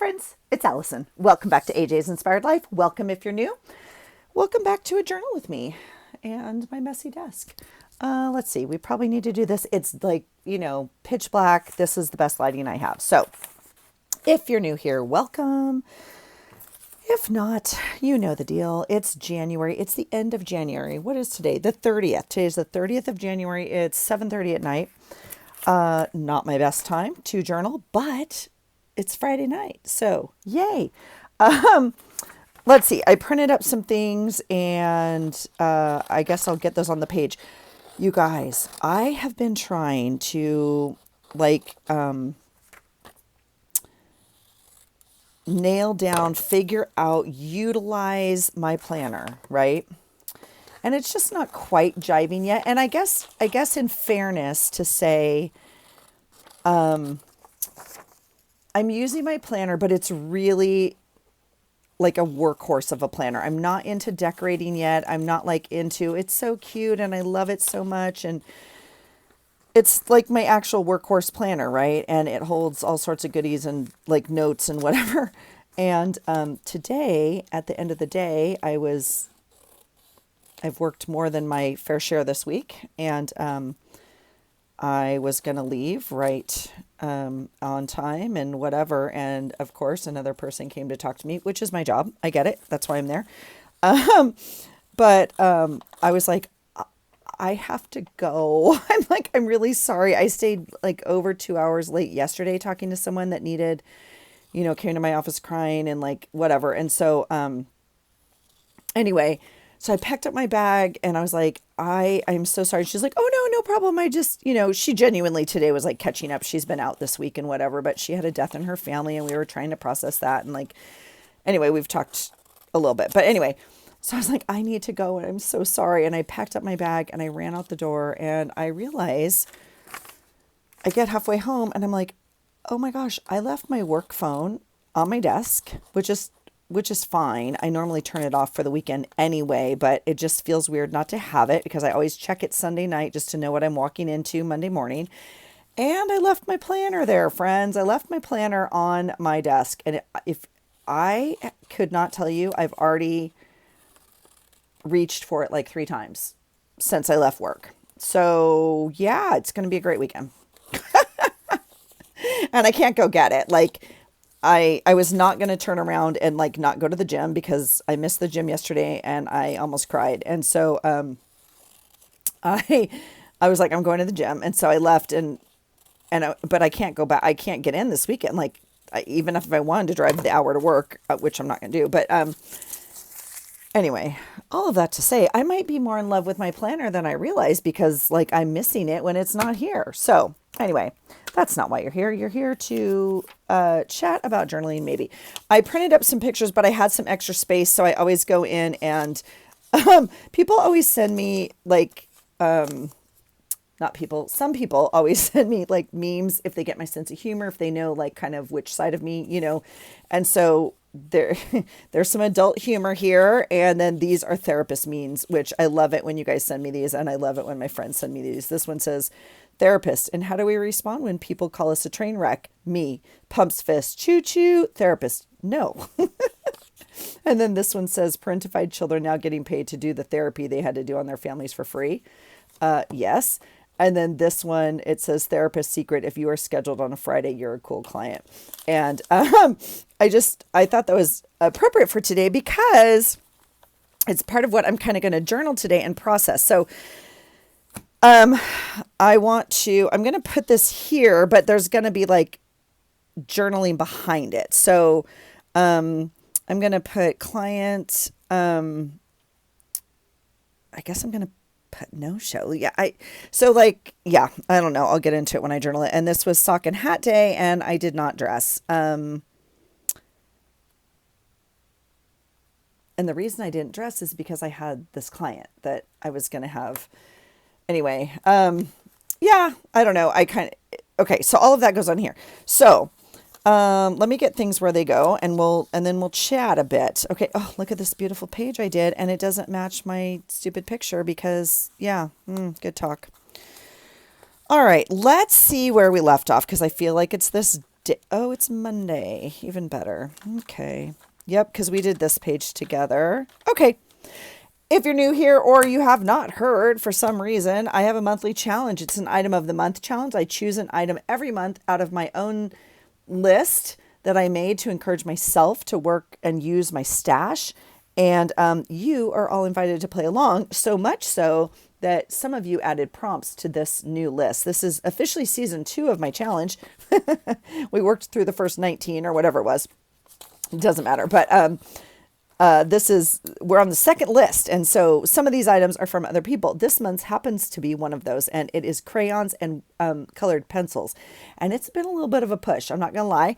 friends, it's Allison. Welcome back to AJ's Inspired Life. Welcome if you're new. Welcome back to a journal with me and my messy desk. Let's see, we probably need to do this. It's like, pitch black. This is the best lighting I have. So if you're new here, welcome. If not, you know the deal. It's January. It's the end of January. What is today? The 30th. Today is the 30th of January. It's 7:30 at night. Not my best time to journal, but it's Friday night. So yay. Let's see. I printed up some things and I guess I'll get those on the page. You guys, I have been trying to nail down, figure out, utilize my planner, right? And it's just not quite jiving yet. And I guess in fairness to say, I'm using my planner, but it's really like a workhorse of a planner. I'm not into decorating yet. I'm not into, it's so cute and I love it so much. And it's like my actual workhorse planner, right? And it holds all sorts of goodies and like notes and whatever. And today, at the end of the day, I've worked more than my fair share this week. And I was going to leave right on time and whatever. And of course, another person came to talk to me, which is my job. I get it. That's why I'm there. But I was like, I have to go. I'm really sorry. I stayed over 2 hours late yesterday talking to someone that needed, came to my office crying and whatever. And so, anyway, so I packed up my bag and I was like, I'm so sorry. She's like, oh, no problem. I just, she genuinely today was catching up. She's been out this week and whatever, but she had a death in her family and we were trying to process that. And anyway, we've talked a little bit, but anyway, so I was like, I need to go and I'm so sorry. And I packed up my bag and I ran out the door and I realize I get halfway home and I'm like, oh my gosh, I left my work phone on my desk, which is fine. I normally turn it off for the weekend anyway, but it just feels weird not to have it because I always check it Sunday night just to know what I'm walking into Monday morning. And I left my planner there, friends. I left my planner on my desk. And if I could not tell you, I've already reached for it 3 times since I left work. So yeah, it's going to be a great weekend. And I can't go get it. I was not going to turn around and not go to the gym because I missed the gym yesterday and I almost cried. And so, I was like, I'm going to the gym. And so I left but I can't go back. I can't get in this weekend. Even if I wanted to drive the hour to work, which I'm not going to do, but, anyway, all of that to say, I might be more in love with my planner than I realize because I'm missing it when it's not here. So anyway, that's not why you're here. You're here to chat about journaling, maybe. I printed up some pictures, but I had some extra space. So I always go in and people always send me not people, some people always send me memes if they get my sense of humor, if they know kind of which side of me, and so there's some adult humor here. And then these are therapist memes, which I love it when you guys send me these. And I love it when my friends send me these. This one says therapist. And how do we respond when people call us a train wreck? Me, pumps fist, choo choo, therapist. No. And then this one says parentified children now getting paid to do the therapy they had to do on their families for free. Yes. And then this one, it says therapist secret. If you are scheduled on a Friday, you're a cool client. And I thought that was appropriate for today because it's part of what I'm kind of going to journal today and process. So I'm going to put this here, but there's going to be journaling behind it. So I'm going to put client, I guess I'm going to put no show. Yeah. I don't know. I'll get into it when I journal it. And this was sock and hat day and I did not dress. And the reason I didn't dress is because I had this client that I was going to have anyway. Yeah, I don't know. Okay. So all of that goes on here. So, let me get things where they go and then we'll chat a bit. Okay. Oh, look at this beautiful page I did. And it doesn't match my stupid picture because good talk. All right. Let's see where we left off. Cause I feel like it's this Oh, it's Monday. Even better. Okay. Yep, because we did this page together. Okay. If you're new here or you have not heard for some reason, I have a monthly challenge. It's an item of the month challenge. I choose an item every month out of my own list that I made to encourage myself to work and use my stash. And you are all invited to play along, so much so that some of you added prompts to this new list. This is officially season 2 of my challenge. We worked through the first 19 or whatever it was. It doesn't matter. But we're on the second list. And so some of these items are from other people. This month's happens to be one of those. And it is crayons and colored pencils. And it's been a little bit of a push. I'm not going to lie.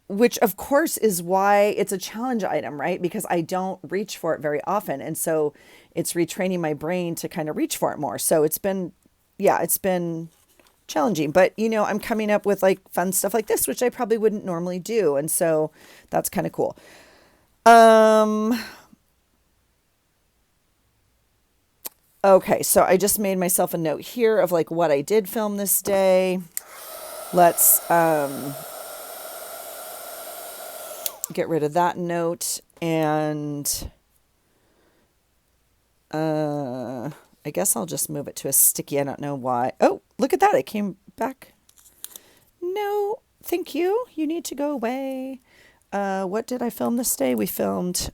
Which of course is why it's a challenge item, right? Because I don't reach for it very often. And so it's retraining my brain to kind of reach for it more. So it's been challenging, but I'm coming up with like fun stuff like this, which I probably wouldn't normally do. And so that's kind of cool. Okay. So I just made myself a note here of like what I did film this day. Let's, get rid of that note and I guess I'll just move it to a sticky. I don't know why. Oh, look at that. It came back. No, thank you. You need to go away. What did I film this day? We filmed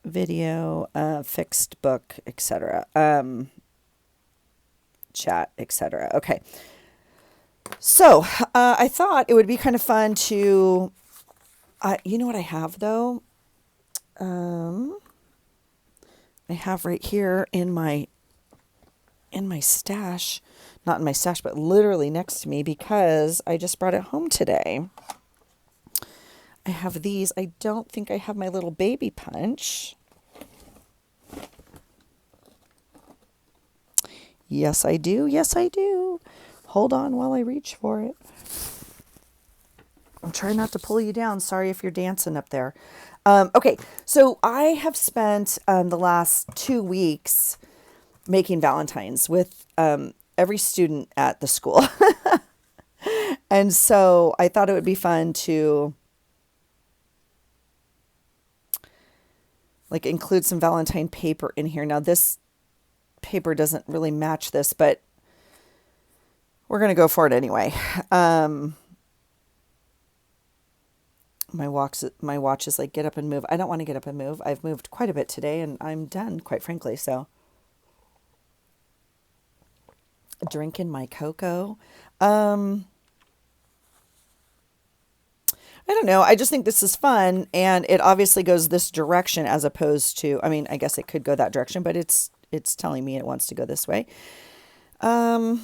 video, fixed book, etc. Chat, etc. Okay. So I thought it would be kind of fun to, you know what I have though? I have right here in my stash, not in my stash, but literally next to me because I just brought it home today. I have these. I don't think I have my little baby punch. Yes, I do. Yes, I do. Hold on while I reach for it. I'm trying not to pull you down. Sorry if you're dancing up there. Okay, so I have spent the last 2 weeks making Valentines with every student at the school. And so I thought it would be fun to like include some Valentine paper in here. Now this paper doesn't really match this, but we're going to go for it anyway. My watch is like get up and move. I don't want to get up and move. I've moved quite a bit today and I'm done, quite frankly. So drinking my cocoa. I don't know. I just think this is fun and it obviously goes this direction as opposed to, I mean, I guess it could go that direction, but it's telling me it wants to go this way. I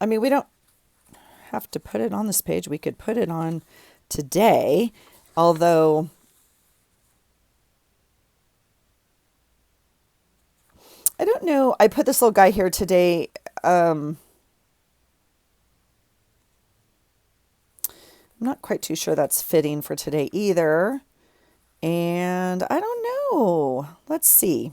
mean, we don't have to put it on this page. We could put it on today, although I don't know. I put this little guy here today. I'm not quite too sure that's fitting for today either. And I don't know. Let's see.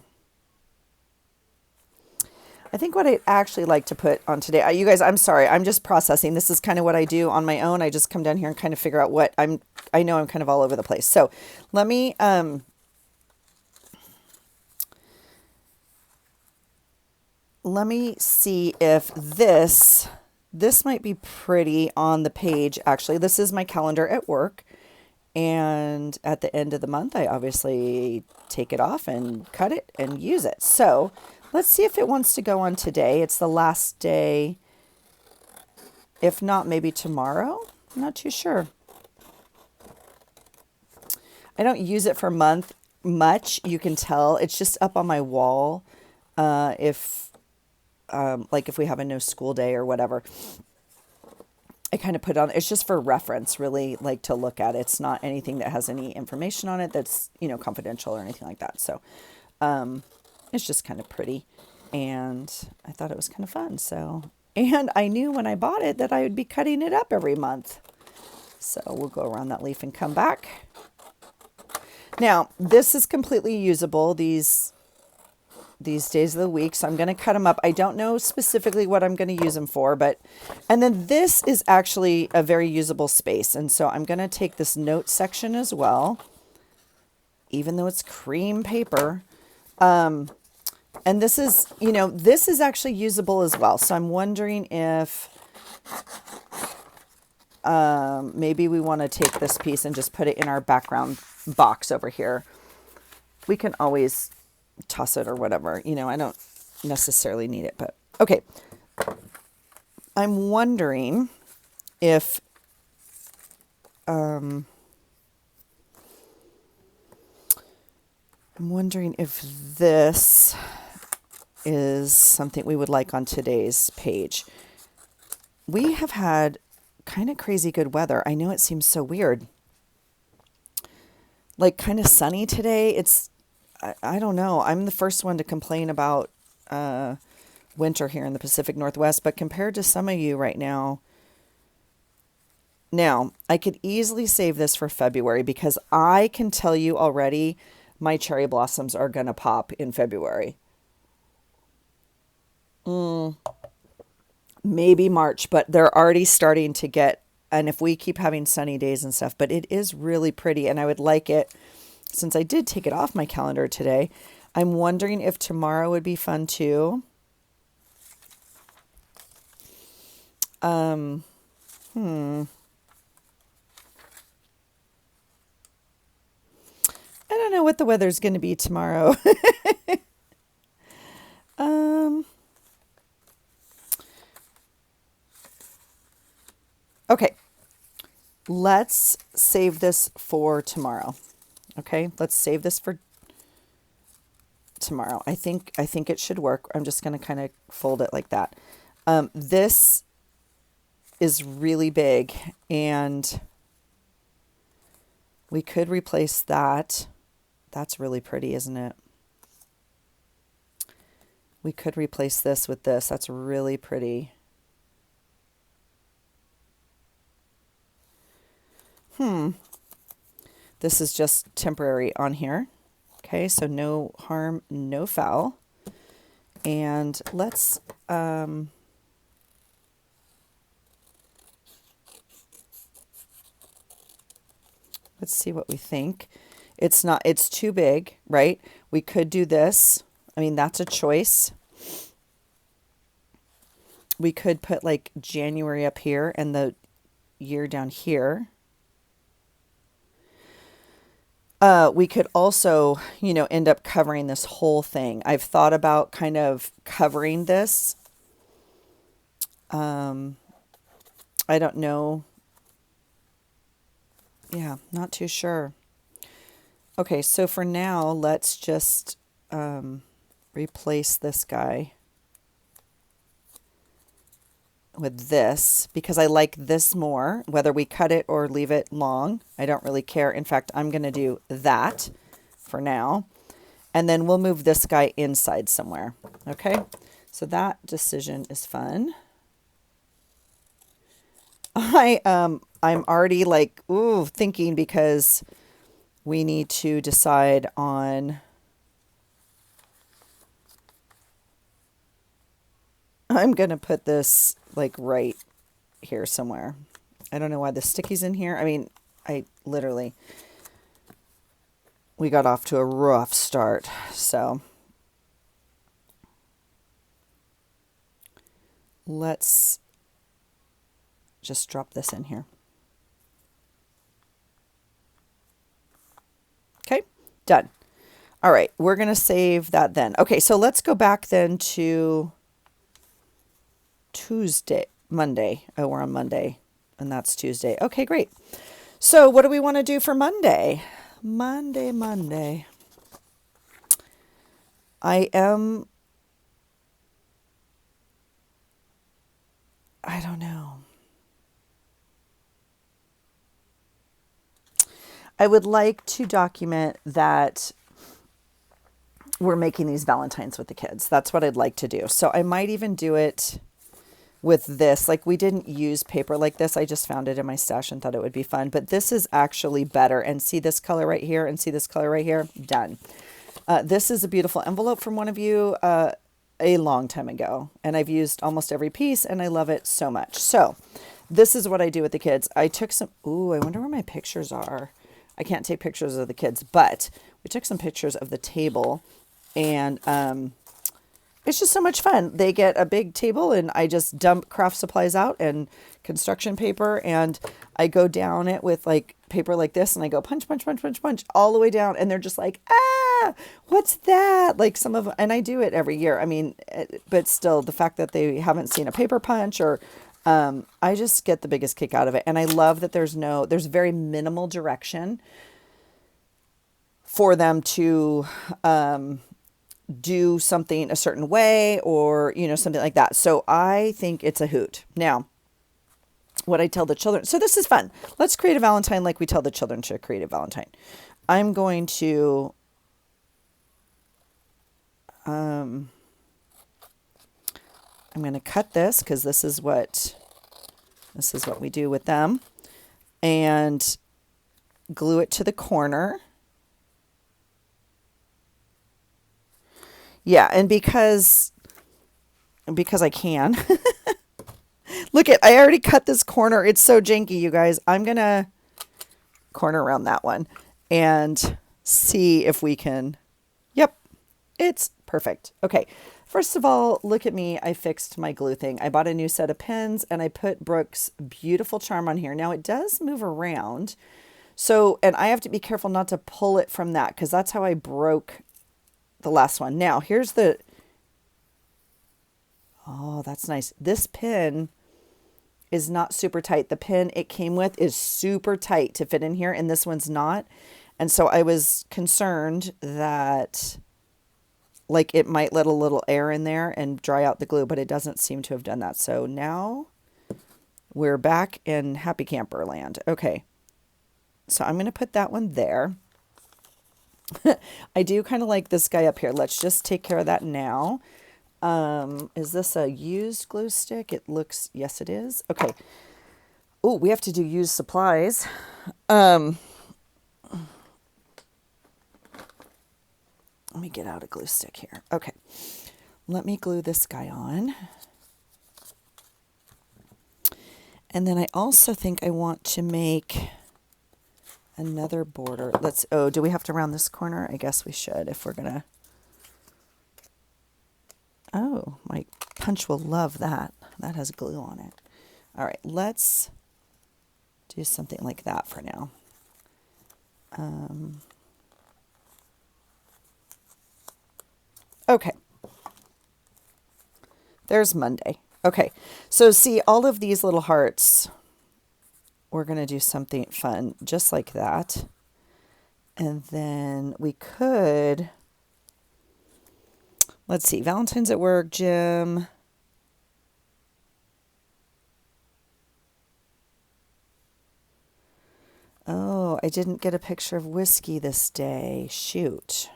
I think what I'd actually like to put on today, you guys, I'm sorry, I'm just processing. This is kind of what I do on my own. I just come down here and kind of figure out what I know I'm kind of all over the place. So let me see if this might be pretty on the page. Actually, this is my calendar at work. And at the end of the month, I obviously take it off and cut it and use it. So let's see if it wants to go on today. It's the last day. If not, maybe tomorrow. I'm not too sure. I don't use it for much. You can tell. It's just up on my wall. If we have a no school day or whatever. I kind of put it on. It's just for reference, really, like to look at. It's not anything that has any information on it that's, confidential or anything like that. So it's just kind of pretty. And I thought it was kind of fun. So, and I knew when I bought it that I would be cutting it up every month. So we'll go around that leaf and come back. Now, this is completely usable. These these days of the week. So I'm going to cut them up. I don't know specifically what I'm going to use them for, but, and then this is actually a very usable space. And so I'm going to take this note section as well, even though it's cream paper. And this is, you know, this is actually usable as well. So I'm wondering if maybe we want to take this piece and just put it in our background box over here. We can always toss it or whatever. You know, I don't necessarily need it, but okay. I'm wondering if this is something we would like on today's page. We have had kind of crazy good weather. I know it seems so weird. Like kind of sunny today. It's, I don't know. I'm the first one to complain about winter here in the Pacific Northwest, but compared to some of you right now, I could easily save this for February because I can tell you already my cherry blossoms are going to pop in February. Maybe March, but they're already starting to get, and if we keep having sunny days and stuff, but it is really pretty and I would like it. Since I did take it off my calendar today, I'm wondering if tomorrow would be fun too. I don't know what the weather's going to be tomorrow. Okay. Let's save this for tomorrow. Okay, let's save this for tomorrow. I think it should work. I'm just going to kind of fold it like that. This is really big and we could replace that. That's really pretty, isn't it? We could replace this with this. That's really pretty. This is just temporary on here. Okay, so no harm, no foul. And let's see what we think. It's too big, right? We could do this. I mean, that's a choice. We could put like January up here and the year down here. We could also, you know, end up covering this whole thing. I've thought about kind of covering this. I don't know. Yeah, not too sure. Okay, so for now, let's just replace this guy with this because I like this more, whether we cut it or leave it long. I don't really care. In fact, I'm going to do that for now. And then we'll move this guy inside somewhere. Okay, so that decision is fun. I'm already like, ooh, thinking because we need to decide on, I'm going to put this like right here somewhere. I don't know why the sticky's in here. I mean, we got off to a rough start. So let's just drop this in here. Okay, done. All right, we're going to save that then. Okay, so let's go back then to Monday. Oh, we're on Monday, and that's Tuesday. Okay, great. So what do we want to do for Monday? Monday. I don't know. I would like to document that we're making these Valentines with the kids. That's what I'd like to do. So I might even do it with this. Like we didn't use paper like this. I just found it in my stash and thought it would be fun. But this is actually better. And see this color right here and see this color right here? Done. This is a beautiful envelope from one of you a long time ago, and I've used almost every piece, and I love it so much. So this is what I do with the kids. I took some, ooh, I wonder where my pictures are. I can't take pictures of the kids, but we took some pictures of the table, and it's just so much fun. They get a big table, and I just dump craft supplies out and construction paper, and I go down it with like paper like this, and I go punch, punch, punch, punch, punch all the way down, and they're just like, ah, what's that? Like some of, and I do it every year. I mean, but still, the fact that they haven't seen a paper punch or I just get the biggest kick out of it. And I love that there's very minimal direction for them to do something a certain way or, something like that. So I think it's a hoot. Now, what I tell the children, so this is fun. Let's create a Valentine like we tell the children to create a Valentine. I'm going to, cut this because this is what we do with them, and glue it to the corner. Yeah, and because I can. Look I already cut this corner. It's so janky, you guys. I'm going to corner around that one and see if we can. Yep, it's perfect. Okay, first of all, look at me. I fixed my glue thing. I bought a new set of pins, and I put Brooke's beautiful charm on here. Now, it does move around. So, and I have to be careful not to pull it from that because that's how I broke the last one. Now, here's the, oh, that's nice. This pin is not super tight. The pin it came with is super tight to fit in here, and this one's not. And so I was concerned that like it might let a little air in there and dry out the glue, but it doesn't seem to have done that. So now we're back in happy camper land. Okay. So I'm going to put that one there. I do kind of like this guy up here. Let's just take care of that now. Is this a used glue stick? It looks, yes, it is. Okay. Oh, we have to do used supplies. Let me get out a glue stick here. Okay. Let me glue this guy on. And then I also think I want to make another border. Do we have to round this corner? I guess we should if we're going to. Oh, my punch will love that. That has glue on it. All right, let's do something like that for now. Okay. There's Monday. Okay, so see all of these little hearts. We're going to do something fun just like that. And then we could... Let's see, Valentine's at work, Jim. Oh, I didn't get a picture of Whiskey this day. Shoot.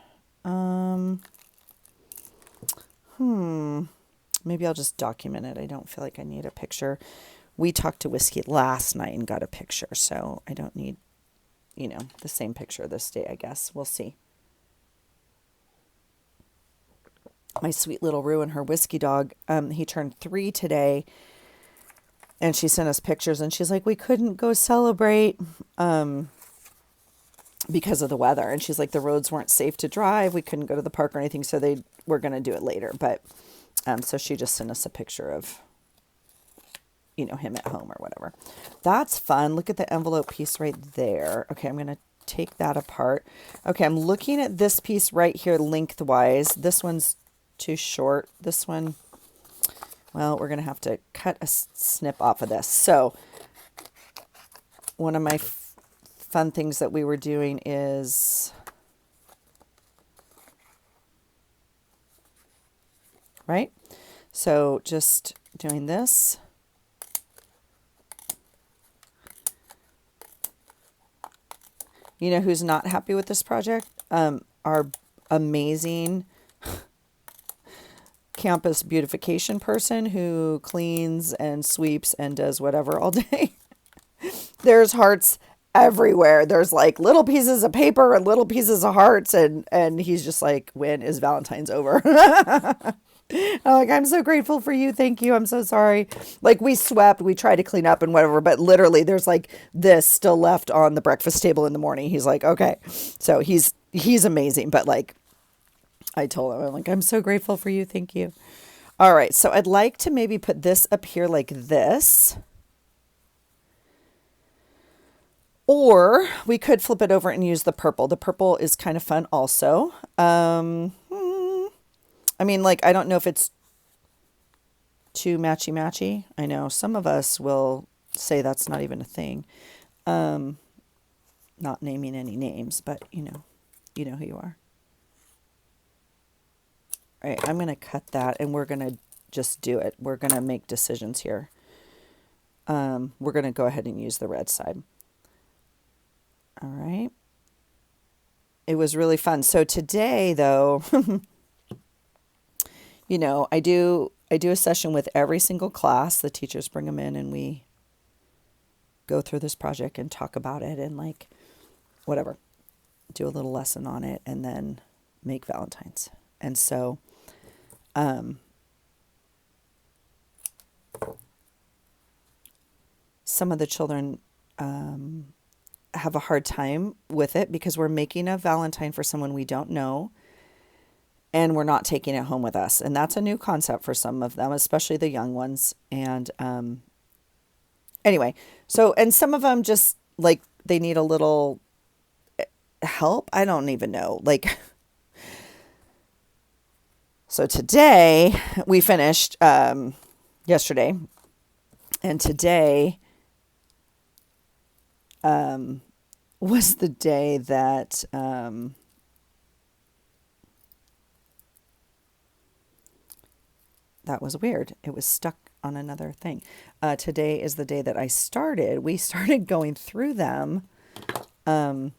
Maybe I'll just document it. I don't feel like I need a picture. We talked to Whiskey last night and got a picture, so I don't need, the same picture this day, I guess. We'll see. My sweet little Rue and her Whiskey dog, he turned 3 today, and she sent us pictures, and she's like, we couldn't go celebrate because of the weather. And she's like, the roads weren't safe to drive. We couldn't go to the park or anything, so they were going to do it later. But so she just sent us a picture of, him at home or whatever. That's fun. Look at the envelope piece right there. Okay, I'm going to take that apart. Okay, I'm looking at this piece right here lengthwise. This one's too short. This one, well, we're going to have to cut a snip off of this. So one of my fun things that we were doing is, right? So just doing this. You know who's not happy with this project? Our amazing campus beautification person who cleans and sweeps and does whatever all day. There's hearts everywhere. There's like little pieces of paper and little pieces of hearts, and he's just like, when is Valentine's over? I'm like, I'm so grateful for you. Thank you. I'm so sorry. Like we swept, we tried to clean up and whatever, but literally there's like this still left on the breakfast table in the morning. He's like, okay. So he's amazing. But like I told him, I'm like, I'm so grateful for you. Thank you. All right. So I'd like to maybe put this up here like this. Or we could flip it over and use the purple. The purple is kind of fun also. I mean, like, I don't know if it's too matchy-matchy. I know some of us will say that's not even a thing. Not naming any names, but you know who you are. All right, I'm going to cut that and we're going to just do it. We're going to make decisions here. We're going to go ahead and use the red side. All right. It was really fun. So today, though, I do a session with every single class. The teachers bring them in and we go through this project and talk about it and like whatever. Do a little lesson on it and then make Valentines. And so some of the children have a hard time with it because we're making a Valentine for someone we don't know and we're not taking it home with us. And that's a new concept for some of them, especially the young ones. And anyway, so, and some of them just like they need a little help. I don't even know. Like, so today we finished yesterday and today was the day that that was weird. It was stuck on another thing. Today is the day that we started going through them to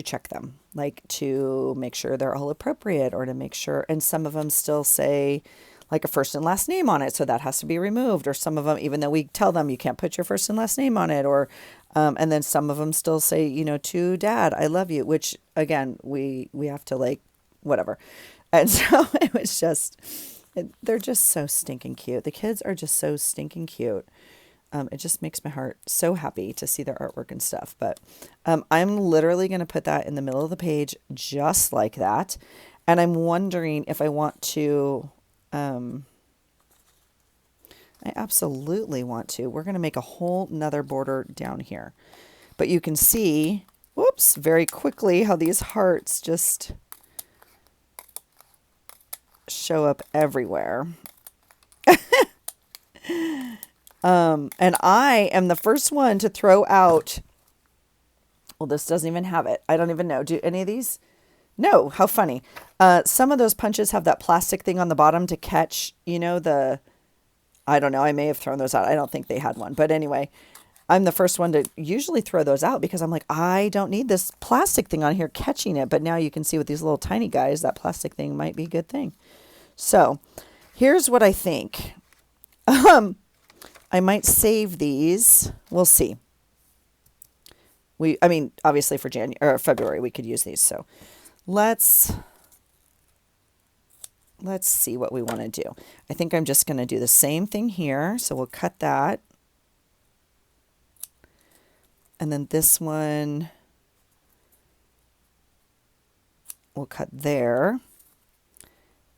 check them, like to make sure they're all appropriate or to make sure, and some of them still say like a first and last name on it. So that has to be removed. Or some of them, even though we tell them you can't put your first and last name on it, or, and then some of them still say, to Dad, I love you, which again, we have to like, whatever. And so it was just, they're just so stinking cute. The kids are just so stinking cute. It just makes my heart so happy to see their artwork and stuff. But I'm literally going to put that in the middle of the page just like that. And I'm wondering if I want to, I absolutely want to. We're going to make a whole nother border down here. But you can see, whoops, very quickly how these hearts just show up everywhere. And I am the first one to throw out, well, this doesn't even have it. I don't even know. Do any of these? No, how funny. Some of those punches have that plastic thing on the bottom to catch, I don't know. I may have thrown those out. I don't think they had one. But anyway, I'm the first one to usually throw those out because I'm like, I don't need this plastic thing on here catching it. But now you can see with these little tiny guys, that plastic thing might be a good thing. So here's what I think. I might save these. We'll see. Obviously for January or February, we could use these. So let's see what we want to do. I think I'm just going to do the same thing here. So we'll cut that. And then this one we'll cut there.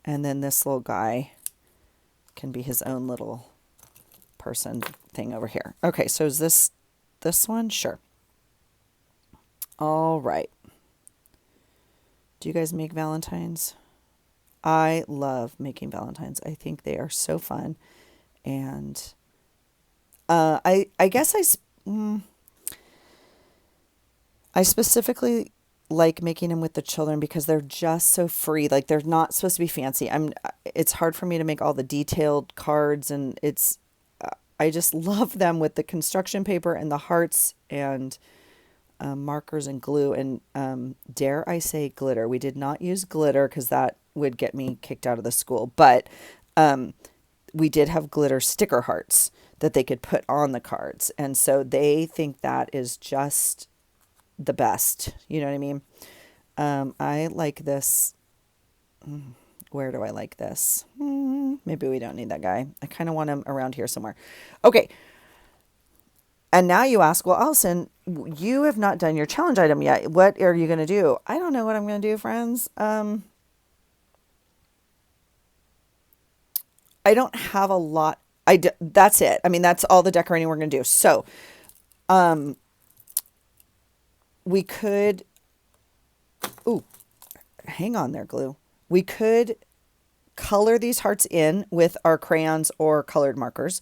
And then this little guy can be his own little person thing over here. Okay, so is this one? Sure. All right. Do you guys make Valentines? I love making Valentines. I think they are so fun. And I guess I specifically like making them with the children because they're just so free. Like they're not supposed to be fancy. It's hard for me to make all the detailed cards, and I just love them with the construction paper and the hearts and markers and glue and dare I say glitter. We did not use glitter because that would get me kicked out of the school, but we did have glitter sticker hearts that they could put on the cards. And so they think that is just the best. You know what I mean? I like this. Where do I like this? Maybe we don't need that guy. I kind of want him around here somewhere. Okay. And now you ask, well, Allison, you have not done your challenge item yet. What are you going to do? I don't know what I'm going to do, friends. I don't have a lot. That's it. I mean, that's all the decorating we're going to do. So, we could, ooh, hang on there, glue. We could color these hearts in with our crayons or colored markers.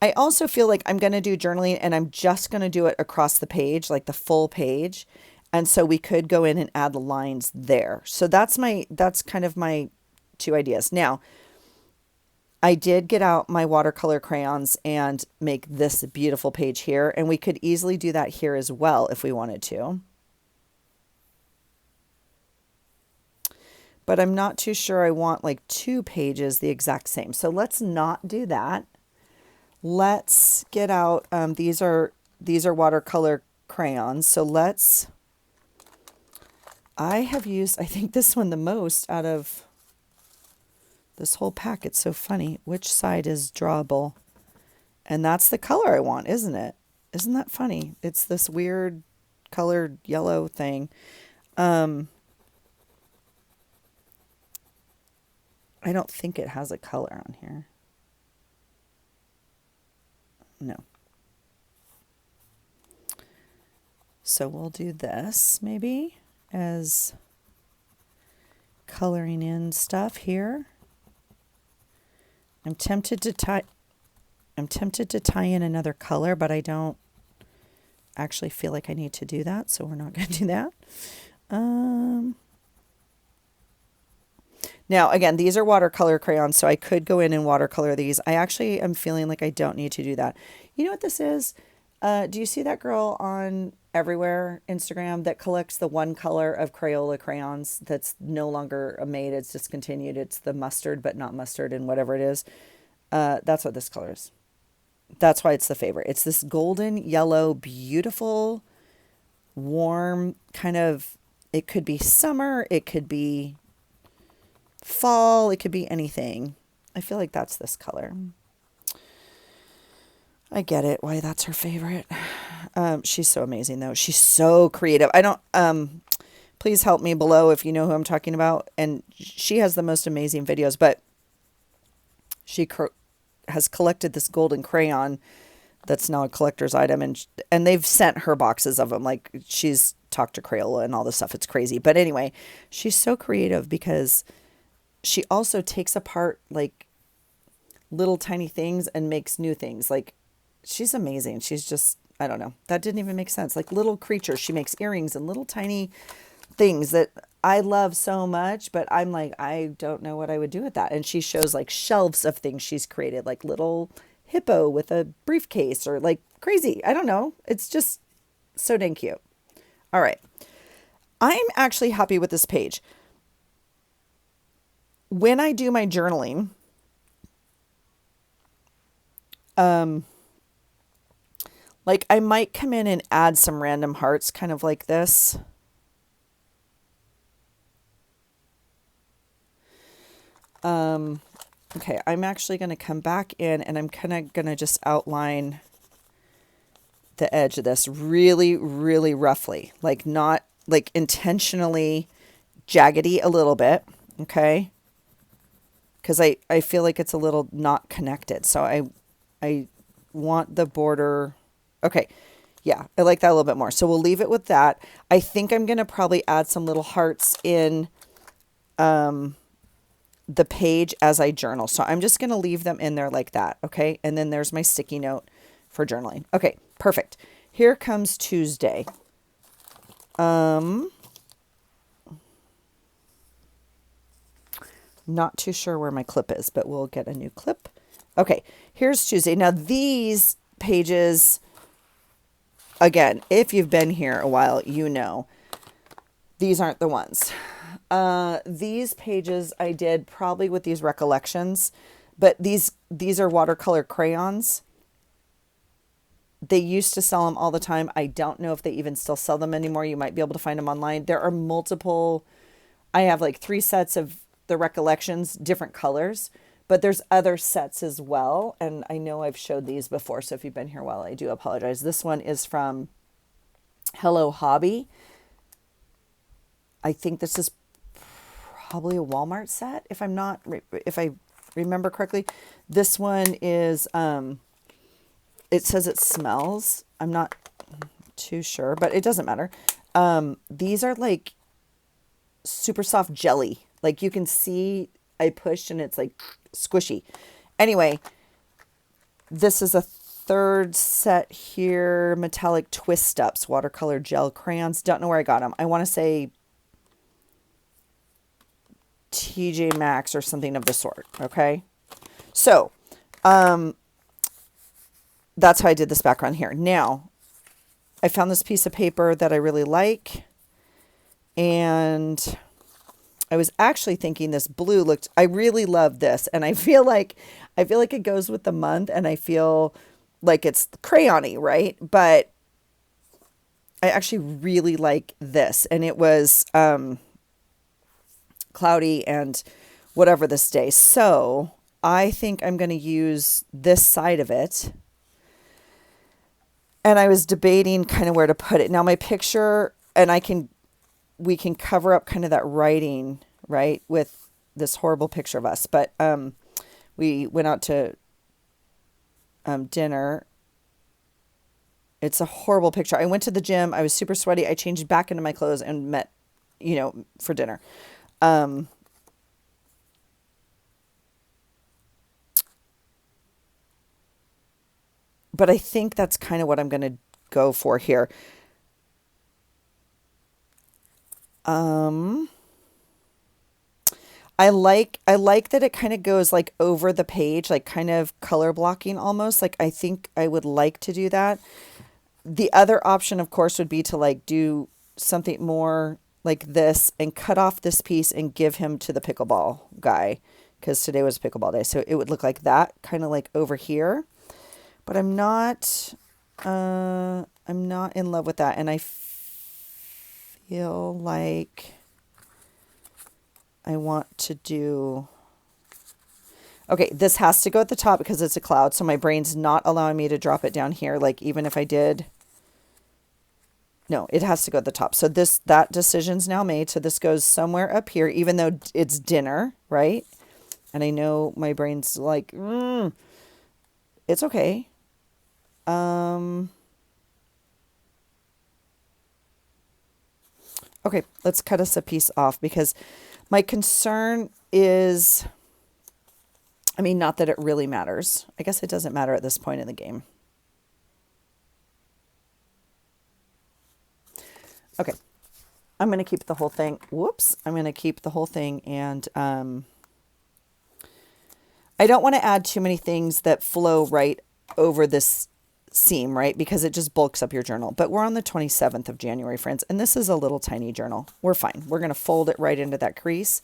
I also feel like I'm going to do journaling and I'm just going to do it across the page, like the full page. And so we could go in and add the lines there. So that's kind of my two ideas. Now, I did get out my watercolor crayons and make this beautiful page here, and we could easily do that here as well if we wanted to. But I'm not too sure I want like 2 pages the exact same. So let's not do that. Let's get out, these are watercolor crayons. So I have used, I think this one the most out of this whole pack. It's so funny. Which side is drawable? And that's the color I want, isn't it? Isn't that funny? It's this weird colored yellow thing. I don't think it has a color on here. No. So we'll do this maybe as coloring in stuff here. I'm tempted to tie in another color, but I don't actually feel like I need to do that, so we're not going to do that. Now, again, these are watercolor crayons, so I could go in and watercolor these. I actually am feeling like I don't need to do that. You know what this is? Do you see that girl on Everywhere Instagram that collects the one color of Crayola crayons that's no longer made? It's discontinued. It's the mustard, but not mustard, and whatever it is. That's what this color is. That's why it's the favorite. It's this golden yellow, beautiful, warm kind of, it could be summer, it could be fall, it could be anything. I feel like that's this color. I get it, why that's her favorite. She's so amazing though. She's so creative. I don't, please help me below if you know who I'm talking about. And she has the most amazing videos, but she has collected this golden crayon that's now a collector's item, and they've sent her boxes of them. Like, she's talked to Crayola and all this stuff. It's crazy. But anyway, she's so creative because she also takes apart like little tiny things and makes new things. Like, she's amazing. She's just, I don't know. That didn't even make sense. Like little creatures. She makes earrings and little tiny things that I love so much, but I'm like, I don't know what I would do with that. And she shows like shelves of things she's created, like little hippo with a briefcase or like crazy. I don't know. It's just so dang cute. All right. I'm actually happy with this page. When I do my journaling, like I might come in and add some random hearts kind of like this. Okay, I'm actually going to come back in and I'm kind of going to just outline the edge of this really, really roughly, like not like intentionally jaggedy a little bit. Okay. Cause I feel like it's a little not connected. So I want the border. Okay. Yeah. I like that a little bit more. So we'll leave it with that. I think I'm going to probably add some little hearts in, the page as I journal. So I'm just going to leave them in there like that. Okay. And then there's my sticky note for journaling. Okay. Perfect. Here comes Tuesday. Not too sure where my clip is, but we'll get a new clip. Okay. Here's Tuesday. Now these pages, again, if you've been here a while, you know, these aren't the ones. These pages I did probably with these recollections, but these are watercolor crayons. They used to sell them all the time. I don't know if they even still sell them anymore. You might be able to find them online. There are multiple. I have like 3 sets of the Recollections, different colors, but there's other sets as well. And I know I've showed these before, so if you've been here a while, I do apologize. This one is from Hello Hobby. I think this is probably a Walmart set, if I remember correctly. This one is, it says it smells. I'm not too sure, but it doesn't matter. These are like super soft jelly. Like you can see I pushed and it's like squishy. Anyway, this is a third set here. Metallic Twist Ups, watercolor gel crayons. Don't know where I got them. I want to say TJ Maxx or something of the sort. Okay. So, that's how I did this background here. Now, I found this piece of paper that I really like. And I was actually thinking this blue looked, I really love this. And I feel like it goes with the month, and I feel like it's crayony, right? But I actually really like this. And it was cloudy and whatever this day. So I think I'm going to use this side of it. And I was debating kind of where to put it. Now my picture, and we can cover up kind of that writing, right, with this horrible picture of us. But we went out to dinner. It's a horrible picture. I went to the gym. I was super sweaty. I changed back into my clothes and met, for dinner. But I think that's kind of what I'm going to go for here. I like that it kind of goes like over the page, like kind of color blocking almost. Like I think I would like to do that. The other option, of course, would be to like do something more like this and cut off this piece and give him to the pickleball guy, because today was pickleball day. So it would look like that, kind of like over here. But I'm not in love with that. And I feel like I want to do, okay, this has to go at the top because it's a cloud. So my brain's not allowing me to drop it down here. Like even if I did, no, it has to go at the top. So that decision's now made. So this goes somewhere up here, even though it's dinner, right? And I know my brain's like, it's okay. Okay, let's cut us a piece off, because my concern is, I mean, not that it really matters. I guess it doesn't matter at this point in the game. Okay, I'm going to keep the whole thing. Whoops, I'm going to keep the whole thing, and I don't want to add too many things that flow right over this seam, right? Because it just bulks up your journal. But we're on the 27th of January, friends, and this is a little tiny journal. We're fine. We're going to fold it right into that crease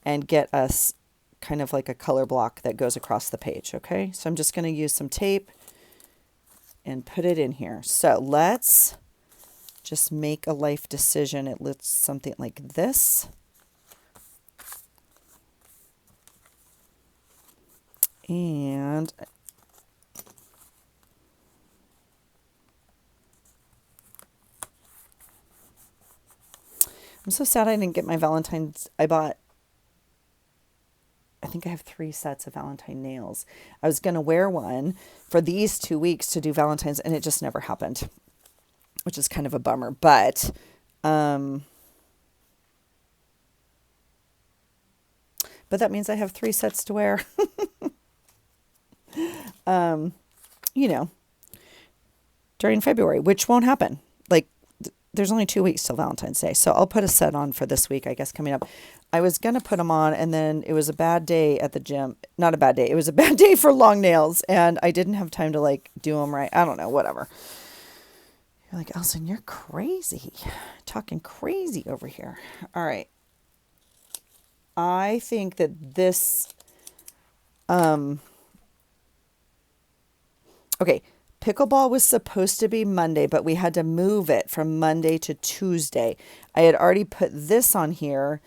and get us kind of like a color block that goes across the page, okay? So I'm just going to use some tape and put it in here. So let's just make a life decision. It looks something like this. And I'm so sad I didn't get my Valentine's. I think I have 3 sets of Valentine nails. I was going to wear one for these 2 weeks to do Valentine's, and it just never happened, which is kind of a bummer. But that means I have 3 sets to wear. During February, which won't happen. Like, there's only 2 weeks till Valentine's Day. So I'll put a set on for this week, I guess, coming up. I was going to put them on, and then it was a bad day at the gym. Not a bad day. It was a bad day for long nails, and I didn't have time to, like, do them right. I don't know, whatever. You're like, Elson, you're crazy. Talking crazy over here. All right. I think that this... okay, Pickleball was supposed to be Monday, but we had to move it from Monday to Tuesday. I had already put this on here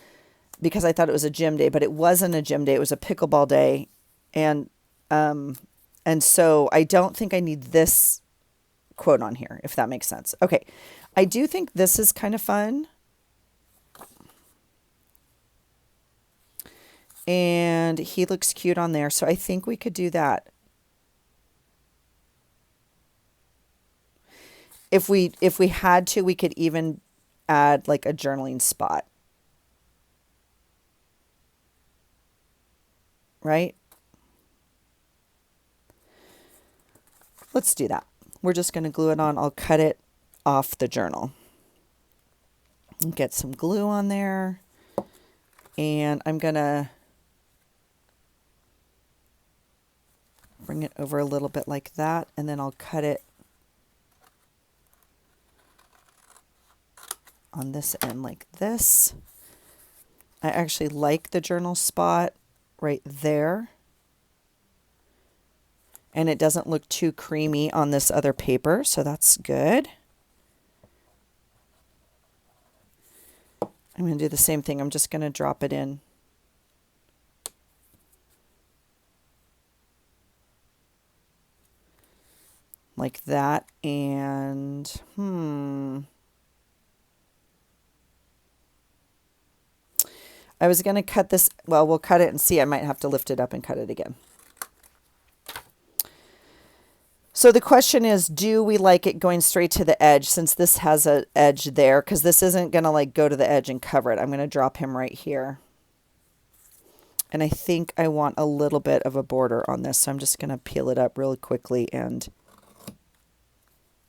because I thought it was a gym day, but it wasn't a gym day. It was a pickleball day. And so I don't think I need this quote on here, if that makes sense. Okay. I do think this is kind of fun. And he looks cute on there. So I think we could do that. If we had to, we could even add like a journaling spot. Right? Let's do that. We're just going to glue it on. I'll cut it off the journal. Get some glue on there. And I'm going to bring it over a little bit like that. And then I'll cut it on this end like this. I actually like the journal spot right there. And it doesn't look too creamy on this other paper, so that's good. I'm going to do the same thing. I'm just going to drop it in. Like that. And, I was going to cut this. Well, we'll cut it and see. I might have to lift it up and cut it again. So the question is, do we like it going straight to the edge since this has an edge there? Because this isn't going to like go to the edge and cover it. I'm going to drop him right here. And I think I want a little bit of a border on this. So I'm just going to peel it up really quickly and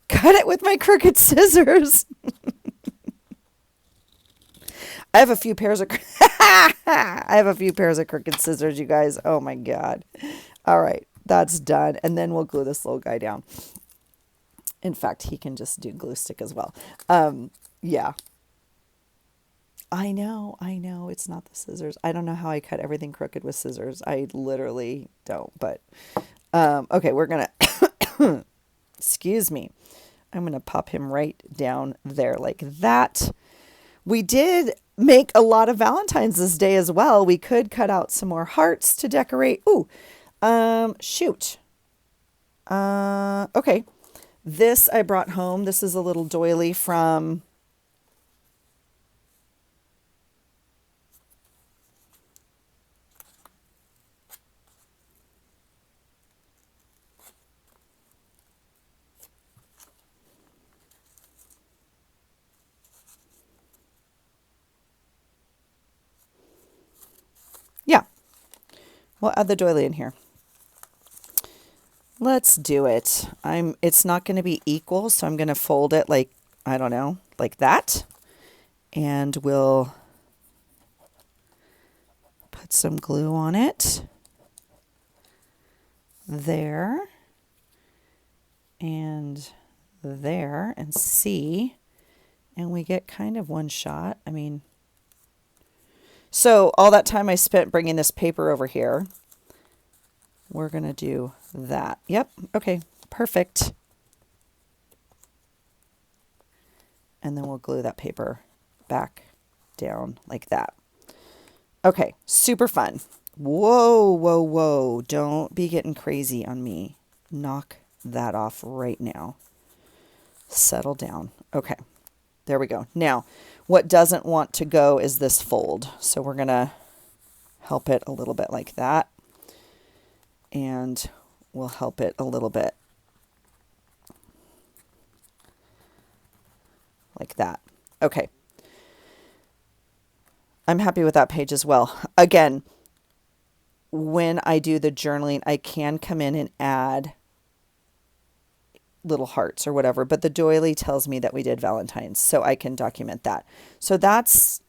cut it with my crooked scissors. I have a few pairs of crooked scissors, you guys. Oh my God. All right. That's done. And then we'll glue this little guy down. In fact, he can just do glue stick as well. Yeah. I know. It's not the scissors. I don't know how I cut everything crooked with scissors. I literally don't. But, okay, we're going to, excuse me. I'm going to pop him right down there like that. We did make a lot of Valentine's this day as well. We could cut out some more hearts to decorate. Ooh. Shoot. Okay. This I brought home. This is a little doily from yeah. We'll add the doily in here. Let's do it. It's not going to be equal, so I'm going to fold it like, I don't know, like that. And we'll put some glue on it. There. And there. And see. And we get kind of one shot. I mean, so all that time I spent bringing this paper over here, we're going to do that. Yep. Okay. Perfect. And then we'll glue that paper back down like that. Okay. Super fun. Whoa, whoa, whoa. Don't be getting crazy on me. Knock that off right now. Settle down. Okay. There we go. Now, what doesn't want to go is this fold. So we're going to help it a little bit like that. And we'll help it a little bit like that. Okay. I'm happy with that page as well. Again, when I do the journaling, I can come in and add little hearts or whatever, but the doily tells me that we did Valentine's, so I can document that. So that's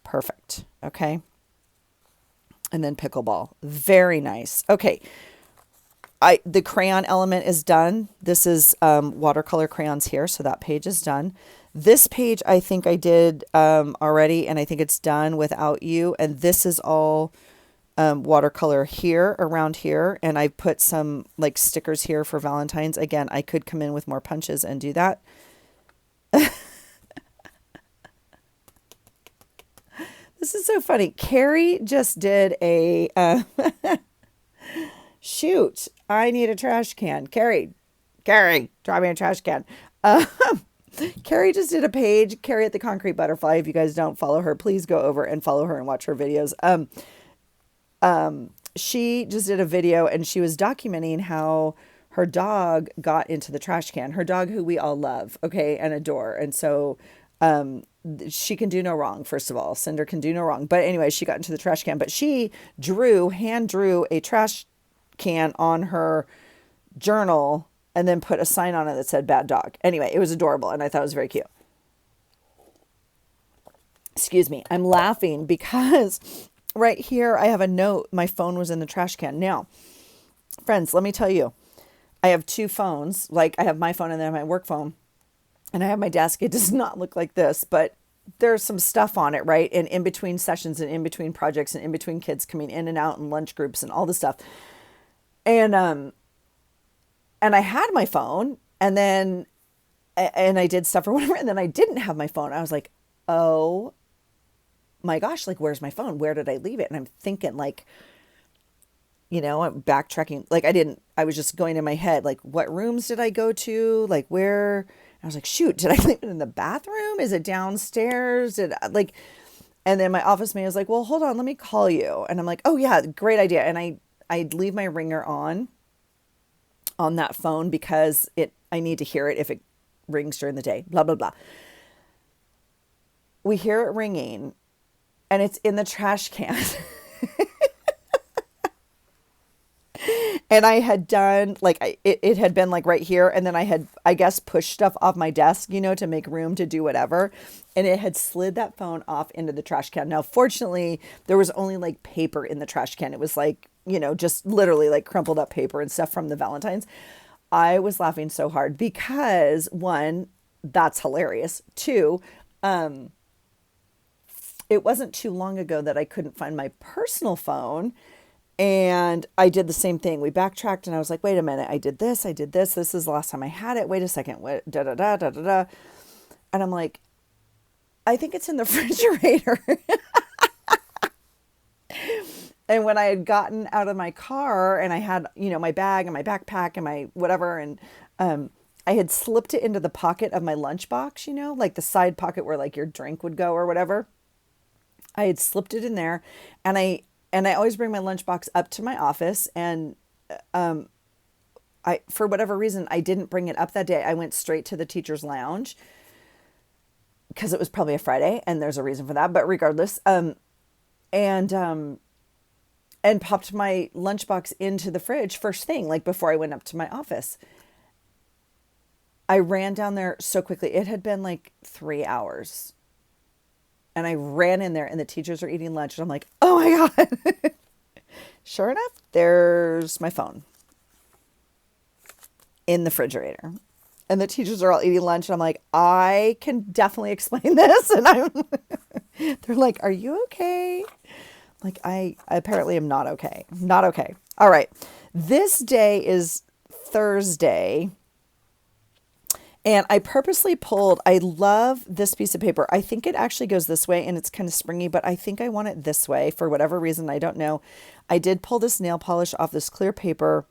perfect. Okay. And then pickleball. Very nice. Okay. The crayon element is done. This is watercolor crayons here. So that page is done. This page I think I did already, and I think it's done without you. And this is all watercolor here around here, and I put some like stickers here for Valentine's. Again, I could come in with more punches and do that. This is so funny. Carrie just did a shoot. I need a trash can. Carrie, drop me a trash can. Um, Carrie just did a page. Carrie at the Concrete Butterfly. If you guys don't follow her, please go over and follow her and watch her videos. She just did a video and she was documenting how her dog got into the trash can. Her dog, who we all love, okay, and adore. And so she can do no wrong, first of all. Cinder can do no wrong. But anyway, she got into the trash can. But she hand drew a trash can on her journal and then put a sign on it that said bad dog. Anyway, it was adorable and I thought it was very cute. Excuse me. I'm laughing because right here I have a note. My phone was in the trash can. Now, friends, let me tell you, I have two phones. Like I have my phone and then I have my work phone. And I have my desk. It does not look like this, but there's some stuff on it, right? And in between sessions and in between projects and in between kids coming in and out and lunch groups and all this stuff. And I had my phone and I did stuff or whatever. And then I didn't have my phone. I was like, oh my gosh, like, where's my phone? Where did I leave it? And I'm thinking like, I'm backtracking. Like I was just going in my head, like, what rooms did I go to? Like where? I was like, shoot, did I leave it in the bathroom? Is it downstairs? And then my office mate was like, well, hold on, let me call you. And I'm like, oh yeah, great idea. And I'd leave my ringer on that phone because I need to hear it if it rings during the day, blah, blah, blah. We hear it ringing and it's in the trash can. And I had done like, it had been like right here. And then I had, I guess, pushed stuff off my desk, to make room to do whatever. And it had slid that phone off into the trash can. Now, fortunately, there was only like paper in the trash can. It was like, just literally like crumpled up paper and stuff from the Valentine's. I was laughing so hard because one, that's hilarious. Two, it wasn't too long ago that I couldn't find my personal phone. And I did the same thing. We backtracked and I was like, wait a minute, I did this. This is the last time I had it. Wait a second. What, da, da, da, da, da, da. And I'm like, I think it's in the refrigerator. And when I had gotten out of my car and I had, my bag and my backpack and my whatever, and I had slipped it into the pocket of my lunchbox, like the side pocket where like your drink would go or whatever. I had slipped it in there and I always bring my lunchbox up to my office and for whatever reason, I didn't bring it up that day. I went straight to the teacher's lounge because it was probably a Friday and there's a reason for that, but regardless, and popped my lunchbox into the fridge first thing, like before I went up to my office. I ran down there so quickly. It had been like 3 hours. And I ran in there and the teachers are eating lunch. And I'm like, oh my God. Sure enough, there's my phone in the refrigerator. And the teachers are all eating lunch. And I'm like, I can definitely explain this. And they're like, are you okay? Like, I apparently am not okay. Not okay. All right. This day is Thursday. And I purposely pulled, I love this piece of paper. I think it actually goes this way and it's kind of springy, but I think I want it this way for whatever reason. I don't know. I did pull this nail polish off this clear paper,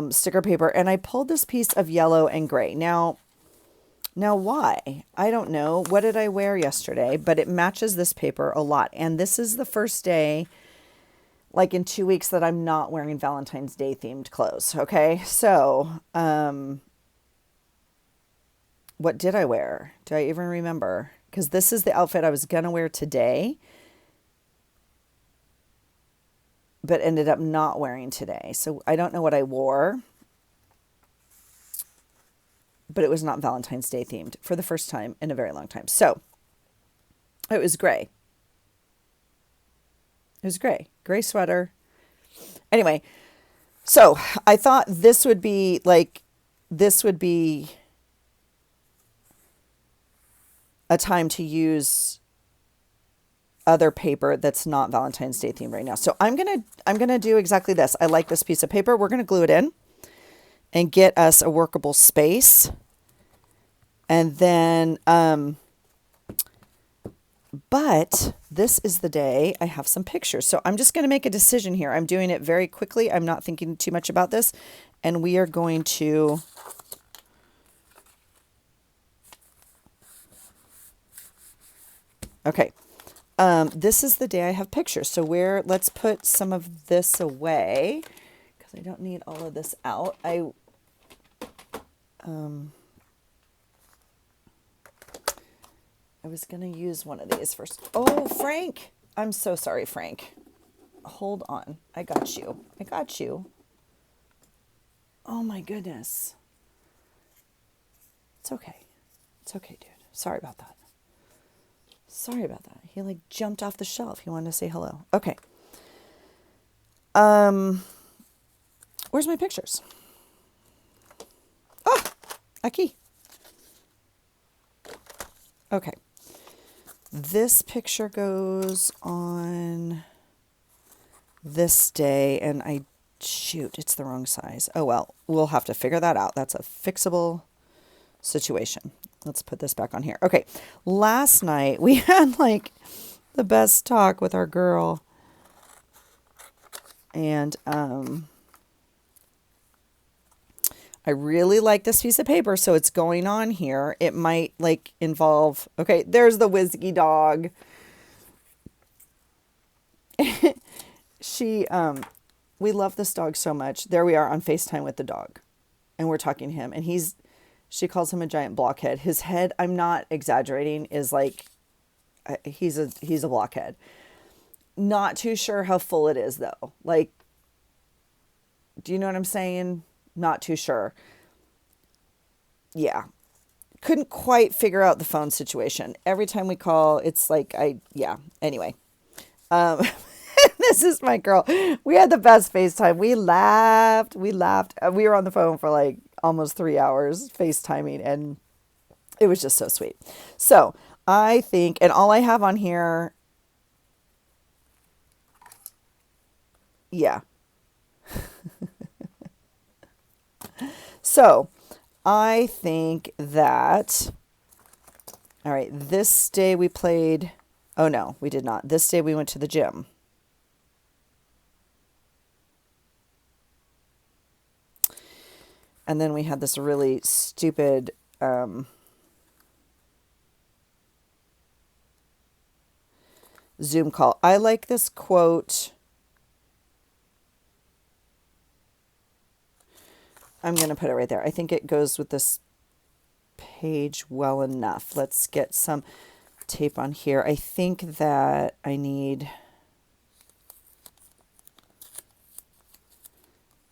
sticker paper, and I pulled this piece of yellow and gray. Now why? I don't know. What did I wear yesterday? But it matches this paper a lot. And this is the first day, like in 2 weeks, that I'm not wearing Valentine's Day themed clothes. Okay. So, what did I wear? Do I even remember? Because this is the outfit I was going to wear today, but ended up not wearing today. So I don't know what I wore, but it was not Valentine's Day themed for the first time in a very long time. So it was gray. It was gray sweater. Anyway, so I thought this would be a time to use other paper that's not Valentine's Day themed right now. So I'm gonna do exactly this. I like this piece of paper. We're gonna glue it in and get us a workable space. And then, but this is the day I have some pictures. So I'm just going to make a decision here. I'm doing it very quickly. I'm not thinking too much about this. And we are going to okay. This is the day I have pictures. So let's put some of this away because I don't need all of this out. I was going to use one of these first. Oh, Frank. I'm so sorry, Frank. Hold on. I got you. I got you. Oh my goodness. It's okay. It's okay, dude. Sorry about that. Sorry about that. He like jumped off the shelf. He wanted to say hello. Okay. Where's my pictures? Oh, aquí. Okay. This picture goes on this day, and shoot, it's the wrong size. Oh well, we'll have to figure that out. That's a fixable situation. Let's put this back on here. Okay, last night we had like the best talk with our girl, and I really like this piece of paper, so it's going on here. It might like involve, okay, there's the Whiskey dog. We love this dog so much. There we are on FaceTime with the dog, and we're talking to him, and she calls him a giant blockhead. His head, I'm not exaggerating, is like, he's a blockhead. Not too sure how full it is though. Like, do you know what I'm saying? Not too sure. Yeah. Couldn't quite figure out the phone situation. Every time we call, it's like, anyway. This is my girl. We had the best FaceTime. We laughed. We were on the phone for like almost 3 hours FaceTiming, and it was just so sweet. So I think, and all I have on here, yeah. So I think that, all right, this day we played, oh no, we did not. This day we went to the gym. And then we had this really stupid Zoom call. I like this quote. I'm going to put it right there. I think it goes with this page well enough. Let's get some tape on here. I think that I need...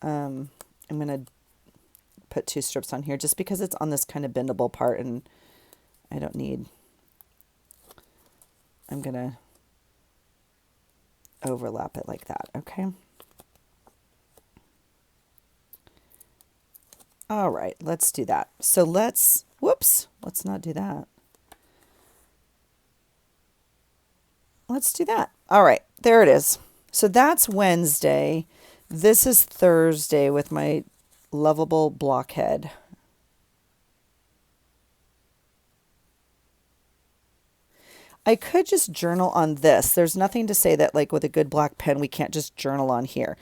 I'm going to put 2 strips on here just because it's on this kind of bendable part, and I don't need... I'm going to overlap it like that, okay? All right, let's do that. So let's not do that. Let's do that. All right, there it is. So that's Wednesday. This is Thursday with my lovable blockhead. I could just journal on this. There's nothing to say that like with a good black pen, we can't just journal on here.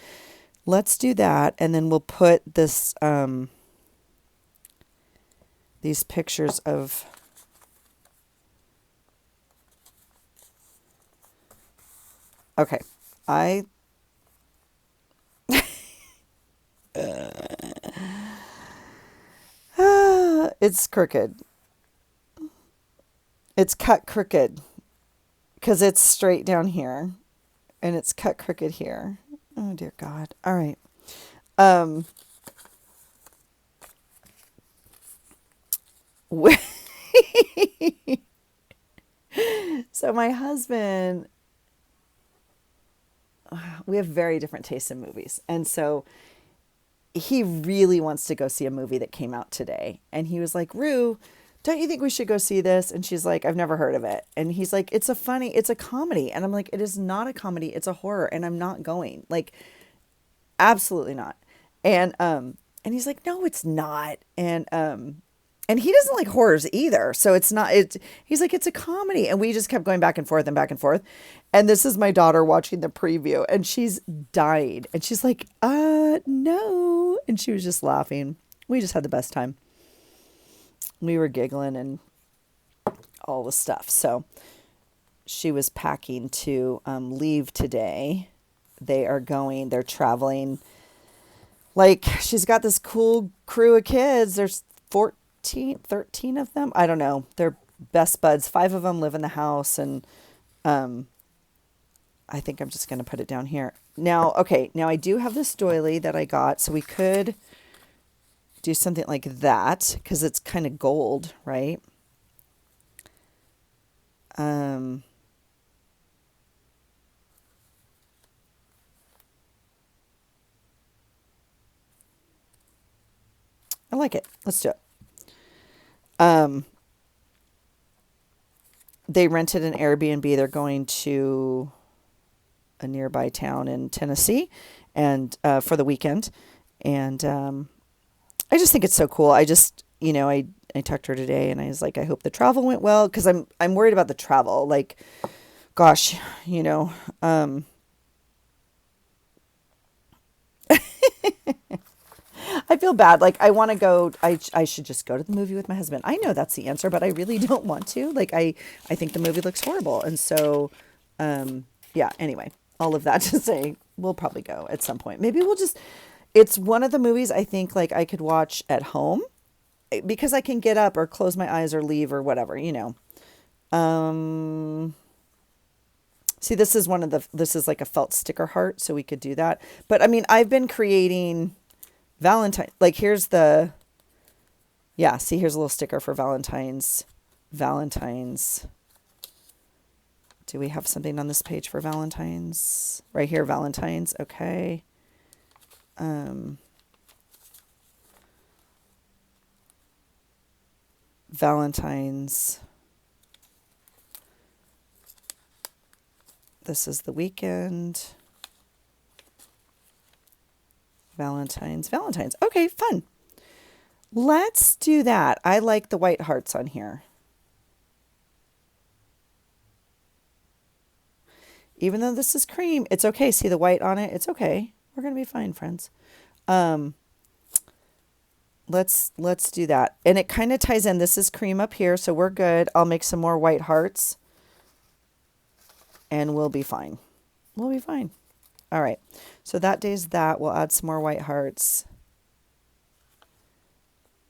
Let's do that. And then we'll put this, these pictures of okay. It's crooked. It's cut crooked because it's straight down here and it's cut crooked here. Oh dear God. All right. So my husband, we have very different tastes in movies. And so he really wants to go see a movie that came out today. And he was like, Rue, don't you think we should go see this? And she's like, I've never heard of it. And he's like, it's a comedy. And I'm like, it is not a comedy. It's a horror. And I'm not going. Like, absolutely not. And he's like, no, it's not. And he doesn't like horrors either. So it's not, he's like, it's a comedy. And we just kept going back and forth and back and forth. And this is my daughter watching the preview and she's died. And she's like, no. And she was just laughing. We just had the best time. We were giggling and all the stuff. So she was packing to leave today. They're traveling. Like, she's got this cool crew of kids. There's 13 of them. I don't know. They're best buds. 5 of them live in the house. And I think I'm just going to put it down here. Now, okay. Now I do have this doily that I got. So we could do something like that because it's kind of gold, right? I like it. Let's do it. They rented an Airbnb. They're going to a nearby town in Tennessee and for the weekend. And I just think it's so cool. I just, I talked to her today and I was like, I hope the travel went well because I'm worried about the travel. Like, gosh, I feel bad. Like, I want to go. I should just go to the movie with my husband. I know that's the answer, but I really don't want to. Like, I think the movie looks horrible. And so, yeah, anyway, all of that to say, we'll probably go at some point. Maybe it's one of the movies I think like I could watch at home because I can get up or close my eyes or leave or whatever, See, this is this is like a felt sticker heart. So we could do that. But I mean, I've been creating Valentine, like here's see, here's a little sticker for Valentine's. Do we have something on this page for Valentine's? Right here, Valentine's. Okay. Valentine's. This is the weekend. Valentine's. Okay, fun. Let's do that. I like the white hearts on here. Even though this is cream, it's okay. See the white on it? It's okay. We're going to be fine, friends. Let's do that. And it kind of ties in. This is cream up here, so we're good. I'll make some more white hearts. And we'll be fine. We'll be fine. All right. So that day's that. We'll add some more white hearts.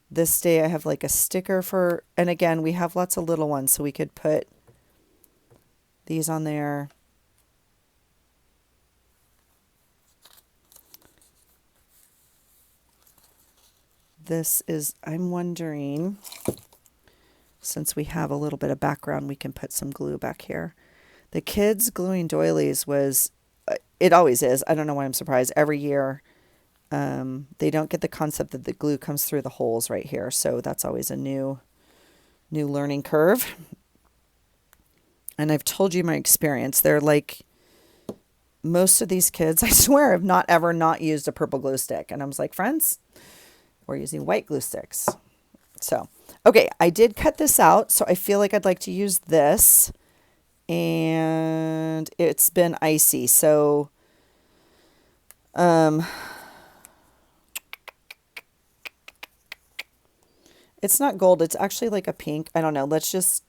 This day I have like a sticker for, and again, we have lots of little ones, so we could put these on there. I'm wondering, since we have a little bit of background, we can put some glue back here. The kids gluing doilies it always is. I don't know why I'm surprised. Every year, they don't get the concept that the glue comes through the holes right here. So that's always a new learning curve. And I've told you my experience. They're like, most of these kids, I swear, have not ever not used a purple glue stick. And I was like, friends, we're using white glue sticks. So, okay, I did cut this out. So I feel like I'd like to use this. And it's been icy. So, it's not gold. It's actually like a pink. I don't know. Let's just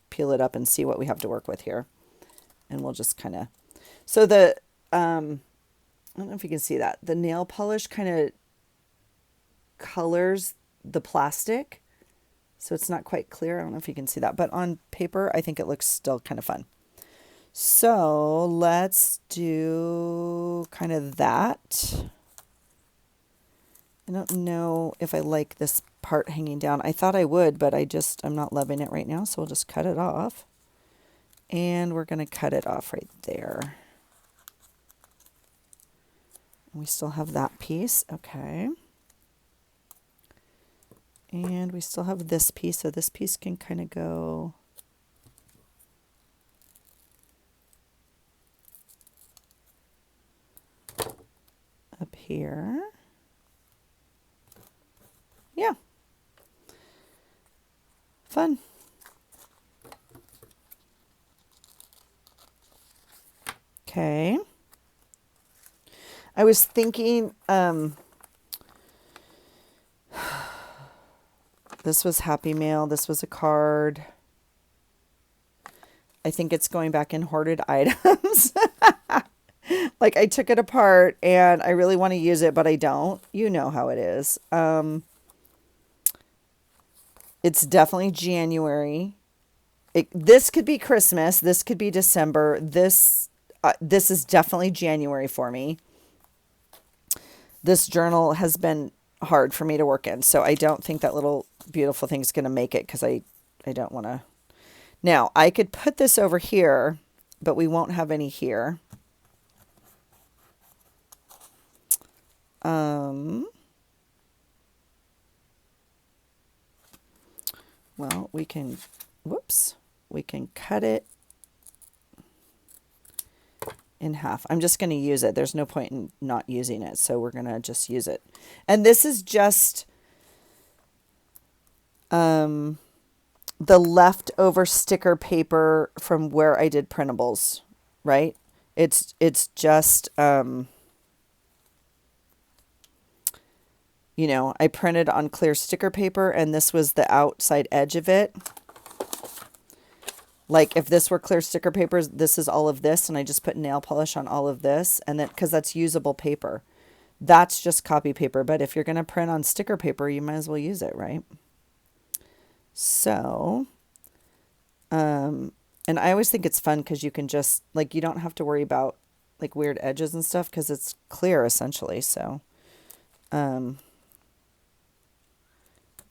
peel it up and see what we have to work with here. And we'll just kind of, so I don't know if you can see that. The nail polish kind of colors the plastic. So it's not quite clear. I don't know if you can see that. But on paper, I think it looks still kind of fun. So let's do kind of that. I don't know if I like this part hanging down. I thought I would, but I'm not loving it right now. So we'll just cut it off. And we're going to cut it off right there. We still have that piece. Okay. And we still have this piece, so this piece can kind of go up here. Yeah. Fun. Okay. I was thinking, this was Happy Mail. This was a card. I think it's going back in hoarded items. Like I took it apart and I really want to use it, but I don't. You know how it is. It's definitely January. This could be Christmas. This could be December. This is definitely January for me. This journal has been hard for me to work in, so I don't think that little beautiful thing is going to make it because I don't want to. Now, I could put this over here, but we won't have any here. Well, we can, whoops, we can cut it in half. I'm just going to use it. There's no point in not using it, so we're going to just use it. And this is just the leftover sticker paper from where I did printables, right? It's just, you know, I printed on clear sticker paper and this was the outside edge of it. Like if this were clear sticker paper, this is all of this, and I just put nail polish on all of this, and then because that's usable paper. That's just copy paper, but if you're going to print on sticker paper, you might as well use it, right? So, and I always think it's fun because you can just, like, you don't have to worry about like weird edges and stuff because it's clear essentially. So, you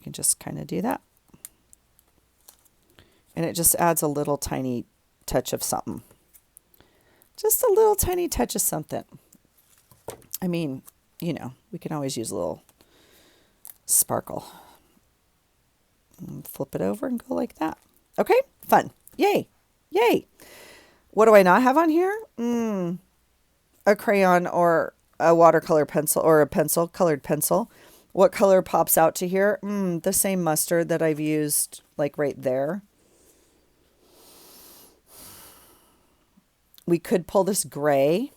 can just kind of do that. And it just adds a little tiny touch of something. Just a little tiny touch of something. I mean, you know, we can always use a little sparkle. And flip it over and go like that. Okay, fun. Yay. Yay. What do I not have on here? A crayon or a watercolor pencil or a pencil, colored pencil. What color pops out to here? The same mustard that I've used like right there. We could pull this gray.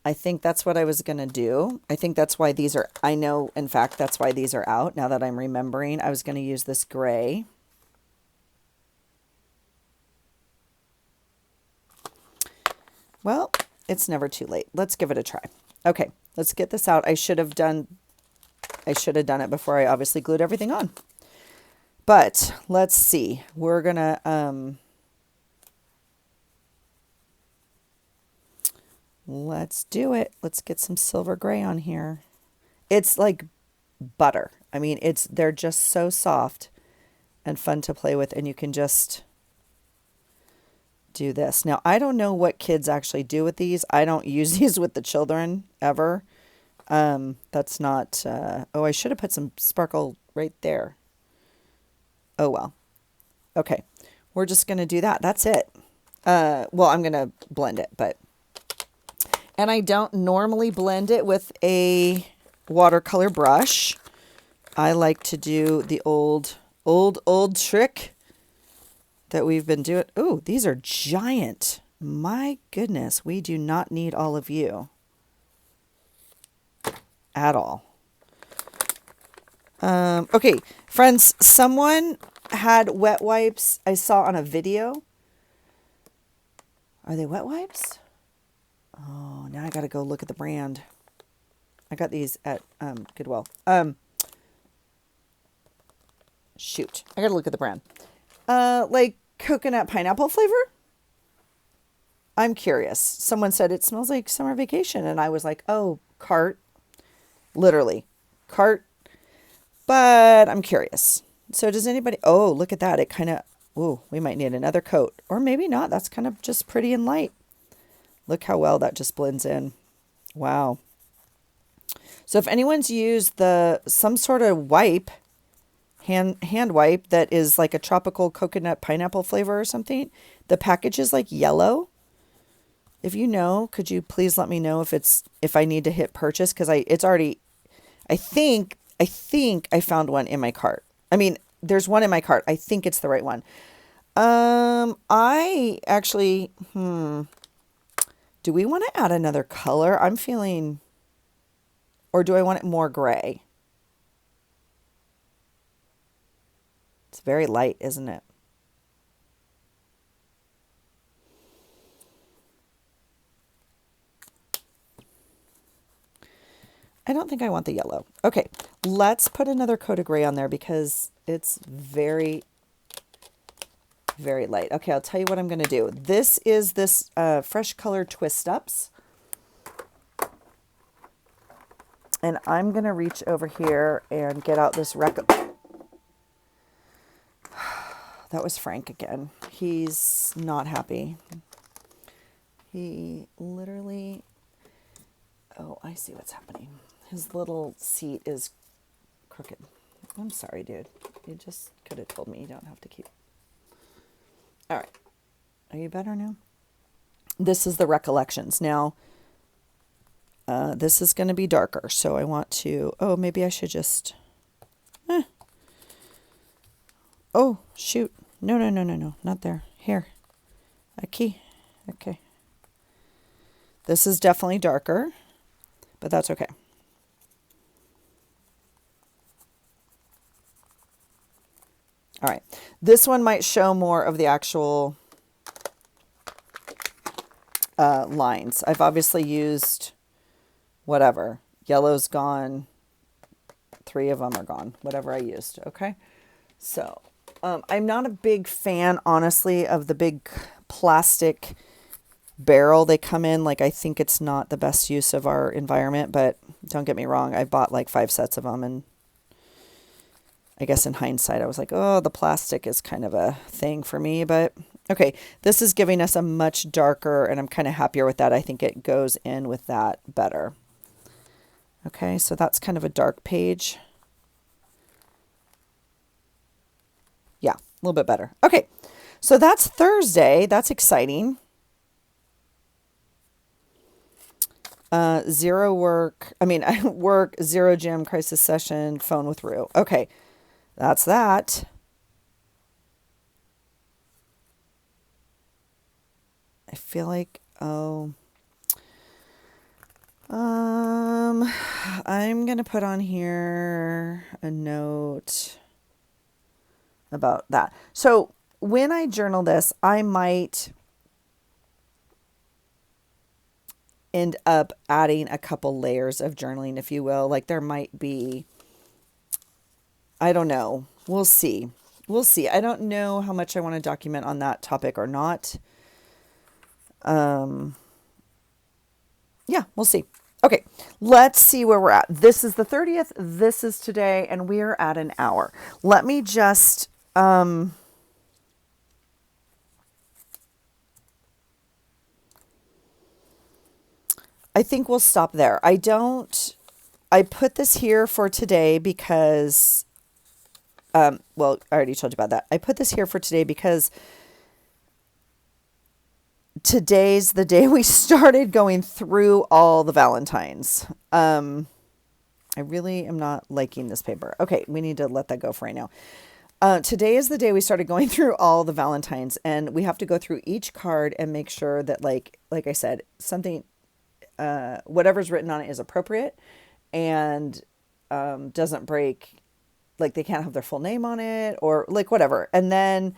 I think that's what I was going to do. I think that's why these are, I know, in fact, that's why these are out. Now that I'm remembering, I was going to use this gray. Well, it's never too late. Let's give it a try. Okay, let's get this out. I should have done it before I obviously glued everything on. But let's see. We're going to, let's do it. Let's get some silver gray on here. It's like butter. I mean, they're just so soft and fun to play with, and you can just do this. Now, I don't know what kids actually do with these. I don't use these with the children ever. That's not, oh, I should have put some sparkle right there. Oh, well. Okay. We're just going to do that. That's it. Well, I'm going to blend it, and I don't normally blend it with a watercolor brush. I like to do the old trick that we've been doing. Ooh, these are giant. My goodness, we do not need all of you at all. Okay, friends, someone had wet wipes I saw on a video. Are they wet wipes? Oh, now I got to go look at the brand. I got these at Goodwill. Shoot, I got to look at the brand. Like coconut pineapple flavor? I'm curious. Someone said it smells like summer vacation, and I was like, oh, cart. Literally, cart. But I'm curious. So does anybody... Oh, look at that. It kind of... Ooh, we might need another coat. Or maybe not. That's kind of just pretty and light. Look how well that just blends in. Wow. So if anyone's used the some sort of wipe, hand wipe that is like a tropical coconut pineapple flavor or something, the package is like yellow. If you know, could you please let me know if I need to hit purchase because I it's already I think I found one in my cart. I mean, there's one in my cart. I think it's the right one. I actually, do we want to add another color? I'm feeling, or do I want it more gray? It's very light, isn't it? I don't think I want the yellow. Okay, let's put another coat of gray on there because it's very, very light. Okay, I'll tell you what I'm going to do. This is this Fresh Color Twist Ups. And I'm going to reach over here and get out this That was Frank again. He's not happy. He literally... Oh, I see what's happening. His little seat is crooked. I'm sorry, dude. You just could have told me. You don't have to keep... All right. Are you better now? This is the Recollections. Now, this is going to be darker, so I want to... Oh, maybe I should just... Oh, shoot. No, no, no, no, no. Not there. Here. A key. Okay. This is definitely darker, but that's okay. All right. This one might show more of the actual lines. I've obviously used whatever. Yellow's gone. 3 of them are gone. Whatever I used. Okay. So I'm not a big fan, honestly, of the big plastic barrel they come in. Like, I think it's not the best use of our environment, but don't get me wrong. I bought like 5 sets of them, and I guess in hindsight, I was like, oh, the plastic is kind of a thing for me. But okay, this is giving us a much darker, and I'm kind of happier with that. I think it goes in with that better. Okay, so that's kind of a dark page. Yeah, a little bit better. Okay, so that's Thursday. That's exciting. Zero work. I mean, work, zero gym, crisis session, phone with Rue. Okay, that's that. I feel like, I'm going to put on here a note about that. So when I journal this, I might end up adding a couple layers of journaling, if you will. Like there might be, I don't know. We'll see. We'll see. I don't know how much I want to document on that topic or not. Yeah, we'll see. Okay, let's see where we're at. This is the 30th. This is today, and we are at an hour. Let me just... I think we'll stop there. I put this here for today because... well, I already told you about that. I put this here for today because today's the day we started going through all the Valentines. I really am not liking this paper. Okay, we need to let that go for right now. Today is the day we started going through all the Valentines, and we have to go through each card and make sure that, like I said, something, whatever's written on it is appropriate and doesn't break, like they can't have their full name on it or like whatever. And then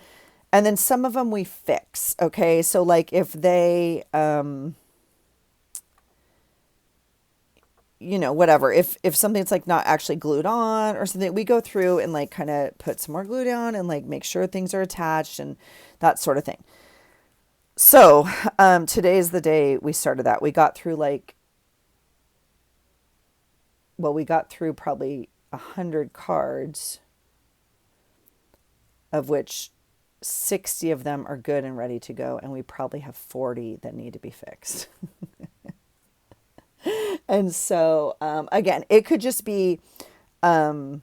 some of them we fix. Okay. So like if they, whatever, if something's like not actually glued on or something, we go through and like kind of put some more glue down and like make sure things are attached and that sort of thing. So, today is the day we started that. We got through probably 100 cards, of which 60 of them are good and ready to go. And we probably have 40 that need to be fixed. And so, again, it could just be, it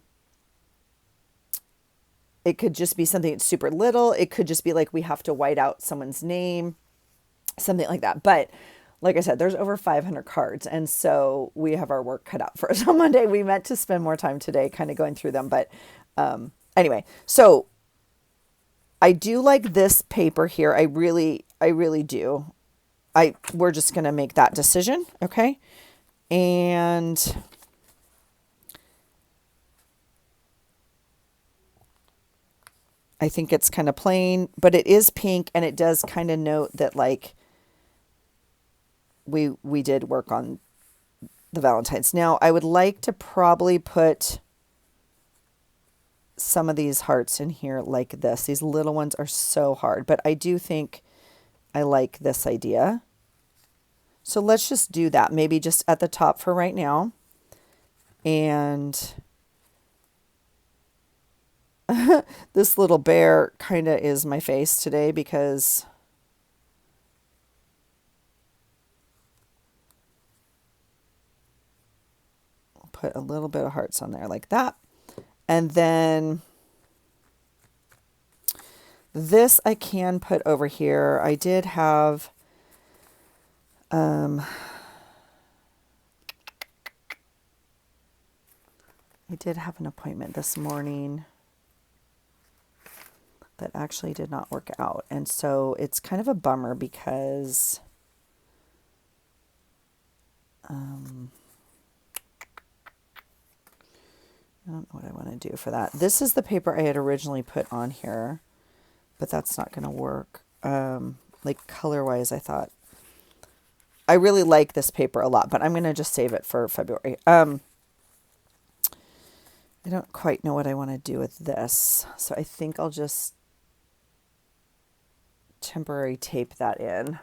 could just be something super little. It could just be like we have to white out someone's name, something like that. But like I said, there's over 500 cards. And so we have our work cut out for us on Monday. We meant to spend more time today kind of going through them. But anyway, so I do like this paper here. I really do. We're just going to make that decision. Okay. And I think it's kind of plain, but it is pink, and it does kind of note that like we did work on the Valentines. Now, I would like to probably put some of these hearts in here like this. These little ones are so hard, but I do think I like this idea. So let's just do that. Maybe just at the top for right now. And this little bear kind of is my face today because I'll put a little bit of hearts on there like that. And then this I can put over here. I did have I did have an appointment this morning that actually did not work out. And so it's kind of a bummer because I don't know what I want to do for that. This is the paper I had originally put on here, but that's not going to work. Like color-wise, I thought. I really like this paper a lot, but I'm going to just save it for February. I don't quite know what I want to do with this. So I think I'll just temporary tape that in.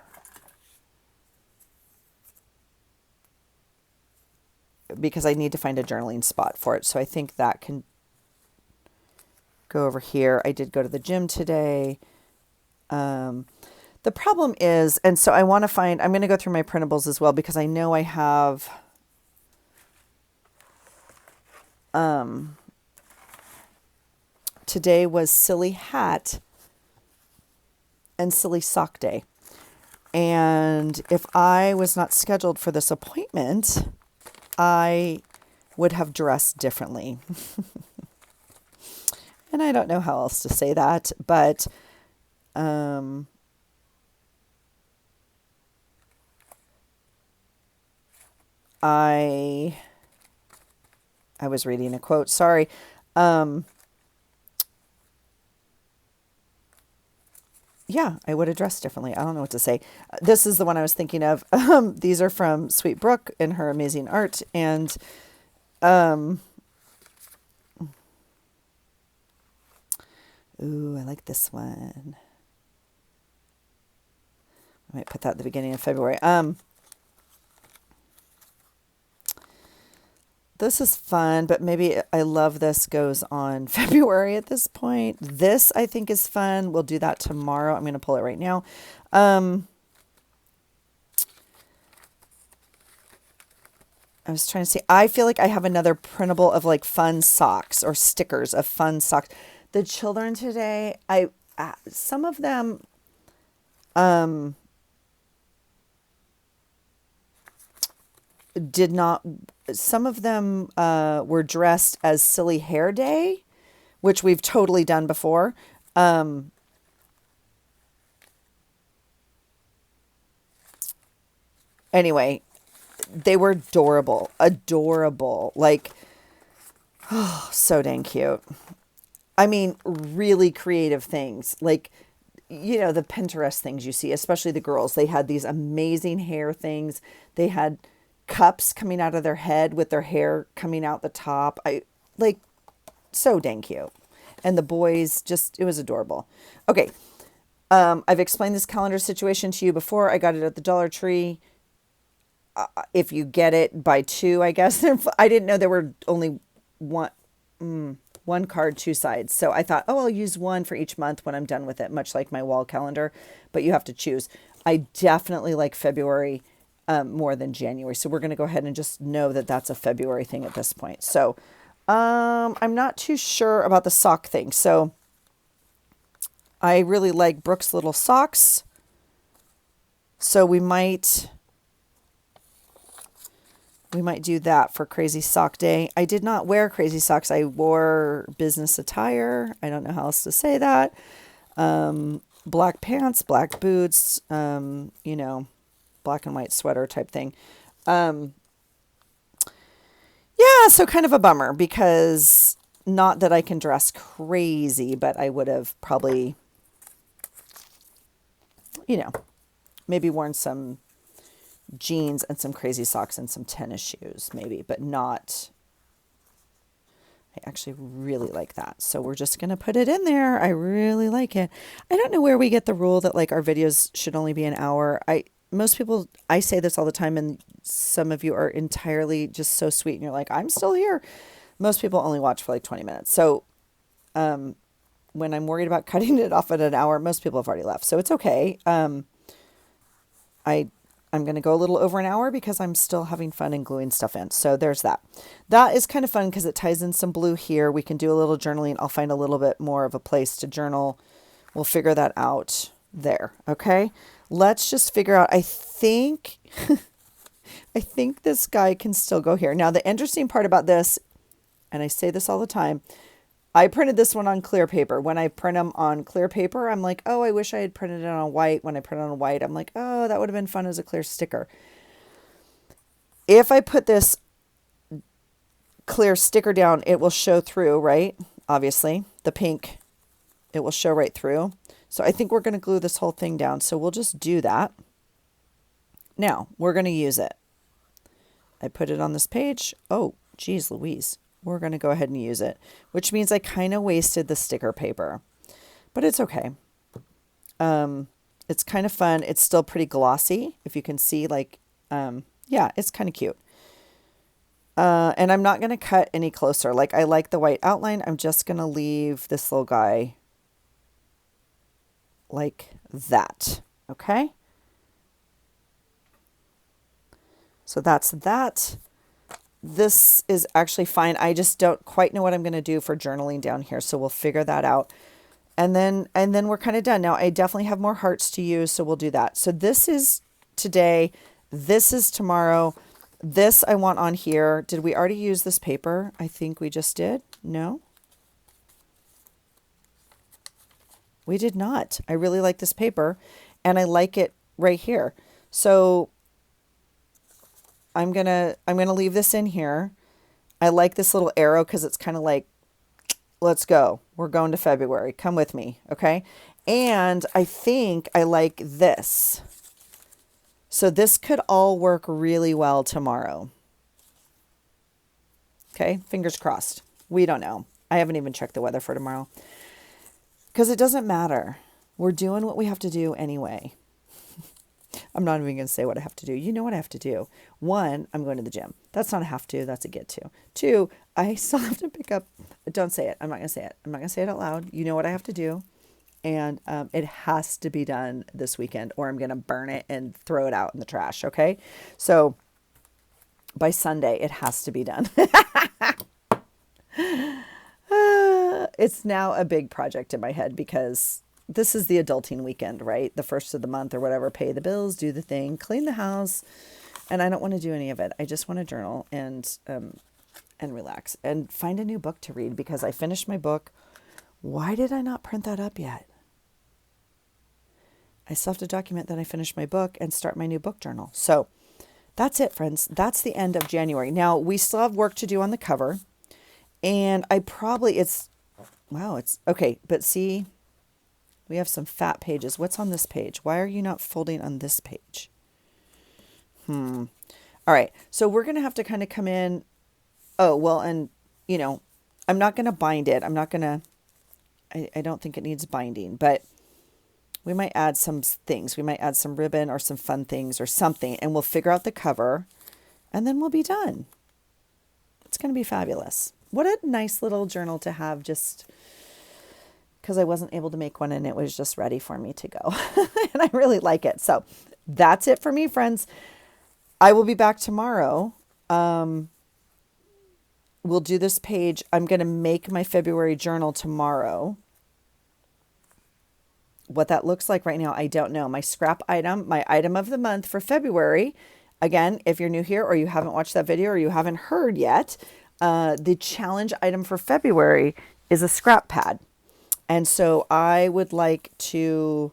Because I need to find a journaling spot for it. So I think that can go over here. I did go to the gym today. The problem is, and so I want to find, I'm going to go through my printables as well because I know I have today was silly hat and silly sock day. And if I was not scheduled for this appointment, I would have dressed differently. And I don't know how else to say that, but I was reading a quote. Sorry. Yeah, I would have dressed differently. I don't know what to say. This is the one I was thinking of. These are from Sweet Brooke and her amazing art. And ooh, I like this one. I might put that at the beginning of February. This is fun, but maybe I love this goes on February at this point. This I think is fun. We'll do that tomorrow. I'm going to pull it right now. I was trying to see. I feel like I have another printable of like fun socks or stickers of fun socks. The children today, some of them, did not, some of them were dressed as silly hair day, which we've totally done before. Anyway, they were adorable, like, oh, so dang cute. I mean, really creative things, like, you know, the Pinterest things you see, especially the girls. They had these amazing hair things. They had cups coming out of their head with their hair coming out the top. I like, so dang cute. And the boys, just, it was adorable. Okay. I've explained this calendar situation to you before. I got it at the Dollar Tree. If you get it, buy two, I guess. I didn't know there were only one card, two sides. So I thought, oh, I'll use one for each month when I'm done with it, much like my wall calendar, but you have to choose. I definitely like February. more than January. So we're going to go ahead and just know that that's a February thing at this point. So I'm not too sure about the sock thing. So I really like Brooke's little socks. So we might do that for Crazy Sock Day. I did not wear crazy socks. I wore business attire. I don't know how else to say that. Black pants, black boots, you know, black and white sweater type thing. Yeah, so kind of a bummer because not that I can dress crazy, but I would have probably, you know, maybe worn some jeans and some crazy socks and some tennis shoes maybe, but not. I actually really like that. So we're just going to put it in there. I really like it. I don't know where we get the rule that like our videos should only be an hour. Most people, I say this all the time, and some of you are entirely just so sweet and you're like, I'm still here. Most people only watch for like 20 minutes. So when I'm worried about cutting it off at an hour, most people have already left. So it's okay. I'm going to go a little over an hour because I'm still having fun and gluing stuff in. So there's that. That is kind of fun because it ties in some blue here. We can do a little journaling. I'll find a little bit more of a place to journal. We'll figure that out there. Okay. Let's just figure out, I think, I think this guy can still go here. Now, the interesting part about this, and I say this all the time, I printed this one on clear paper. When I print them on clear paper, I'm like, oh, I wish I had printed it on white. When I print it on white, I'm like, oh, that would have been fun as a clear sticker. If I put this clear sticker down, it will show through, right? Obviously, the pink, it will show right through. So I think we're going to glue this whole thing down. So we'll just do that. Now, we're going to use it. I put it on this page. Oh, geez, Louise. We're going to go ahead and use it, which means I kind of wasted the sticker paper, but it's okay. It's kind of fun. It's still pretty glossy. If you can see, like, yeah, it's kind of cute. And I'm not going to cut any closer. Like, I like the white outline. I'm just going to leave this little guy like that. Okay. So that's that. This is actually fine. I just don't quite know what I'm going to do for journaling down here. So we'll figure that out. And then we're kind of done. Now I definitely have more hearts to use. So we'll do that. So this is today. This is tomorrow. This I want on here. Did we already use this paper? I think we just did. No, we did not. I really like this paper and I like it right here. So I'm gonna leave this in here. I like this little arrow because it's kind of like, let's go. We're going to February. Come with me. Okay. And I think I like this. So this could all work really well tomorrow. Okay. Fingers crossed. We don't know. I haven't even checked the weather for tomorrow because it doesn't matter. We're doing what we have to do anyway. I'm not even going to say what I have to do. You know what I have to do. 1, I'm going to the gym. That's not a have to. That's a get to. 2, I still have to pick up. Don't say it. I'm not going to say it. I'm not going to say it out loud. You know what I have to do. And it has to be done this weekend or I'm going to burn it and throw it out in the trash. Okay. So by Sunday, it has to be done. It's now a big project in my head because this is the adulting weekend, right? The first of the month or whatever, pay the bills, do the thing, clean the house. And I don't want to do any of it. I just want to journal and relax and find a new book to read because I finished my book. Why did I not print that up yet? I still have to document that I finished my book and start my new book journal. So that's it, friends. That's the end of January. Now we still have work to do on the cover and it's okay. But see, we have some fat pages. What's on this page? Why are you not folding on this page? All right. So we're going to have to kind of come in. Oh, well, and I'm not going to bind it. I don't think it needs binding, but we might add some things. We might add some ribbon or some fun things or something, and we'll figure out the cover and then we'll be done. It's going to be fabulous. What a nice little journal to have just because I wasn't able to make one and it was just ready for me to go. And I really like it. So that's it for me, friends. I will be back tomorrow. We'll do this page. I'm going to make my February journal tomorrow. What that looks like right now, I don't know. My scrap item, my item of the month for February. Again, if you're new here or you haven't watched that video or you haven't heard yet, the challenge item for February is a scrap pad. And so I would like to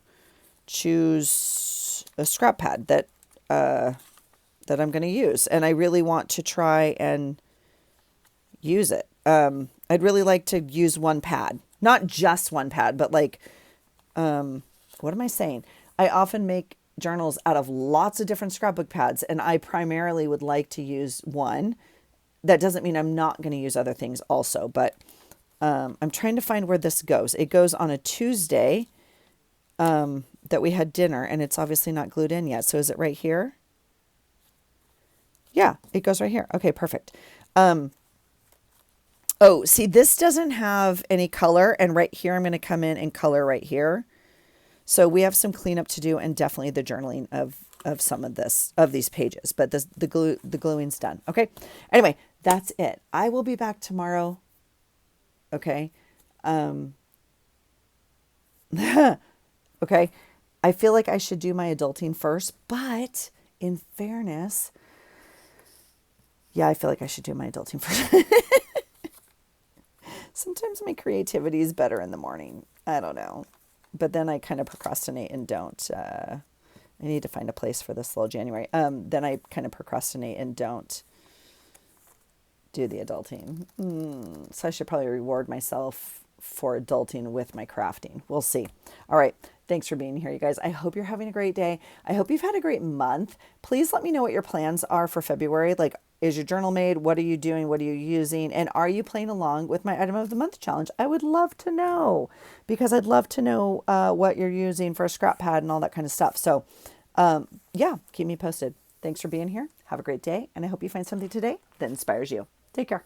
choose a scrap pad that I'm going to use. And I really want to try and use it. I'd really like to use one pad, not just one pad, but like, what am I saying? I often make journals out of lots of different scrapbook pads, and I primarily would like to use one. That doesn't mean I'm not going to use other things also, but I'm trying to find where this goes. It goes on a Tuesday that we had dinner, and it's obviously not glued in yet. So is it right here? Yeah, it goes right here. Okay, perfect. Oh, see, this doesn't have any color, and right here I'm going to come in and color right here. So we have some cleanup to do, and definitely the journaling of some of these pages. But the gluing's done. Okay. Anyway, that's it. I will be back tomorrow. Okay. Okay. I feel like I should do my adulting first, but in fairness, yeah, I feel like I should do my adulting first. Sometimes my creativity is better in the morning. I don't know. But then I kind of procrastinate and don't. I need to find a place for this little January. Then I kind of procrastinate and don't do the adulting. So I should probably reward myself for adulting with my crafting. We'll see. All right. Thanks for being here, you guys. I hope you're having a great day. I hope you've had a great month. Please let me know what your plans are for February. Like, is your journal made? What are you doing? What are you using? And are you playing along with my item of the month challenge? I would love to know, because I'd love to know what you're using for a scrap pad and all that kind of stuff. So yeah, keep me posted. Thanks for being here. Have a great day. And I hope you find something today that inspires you. Take care.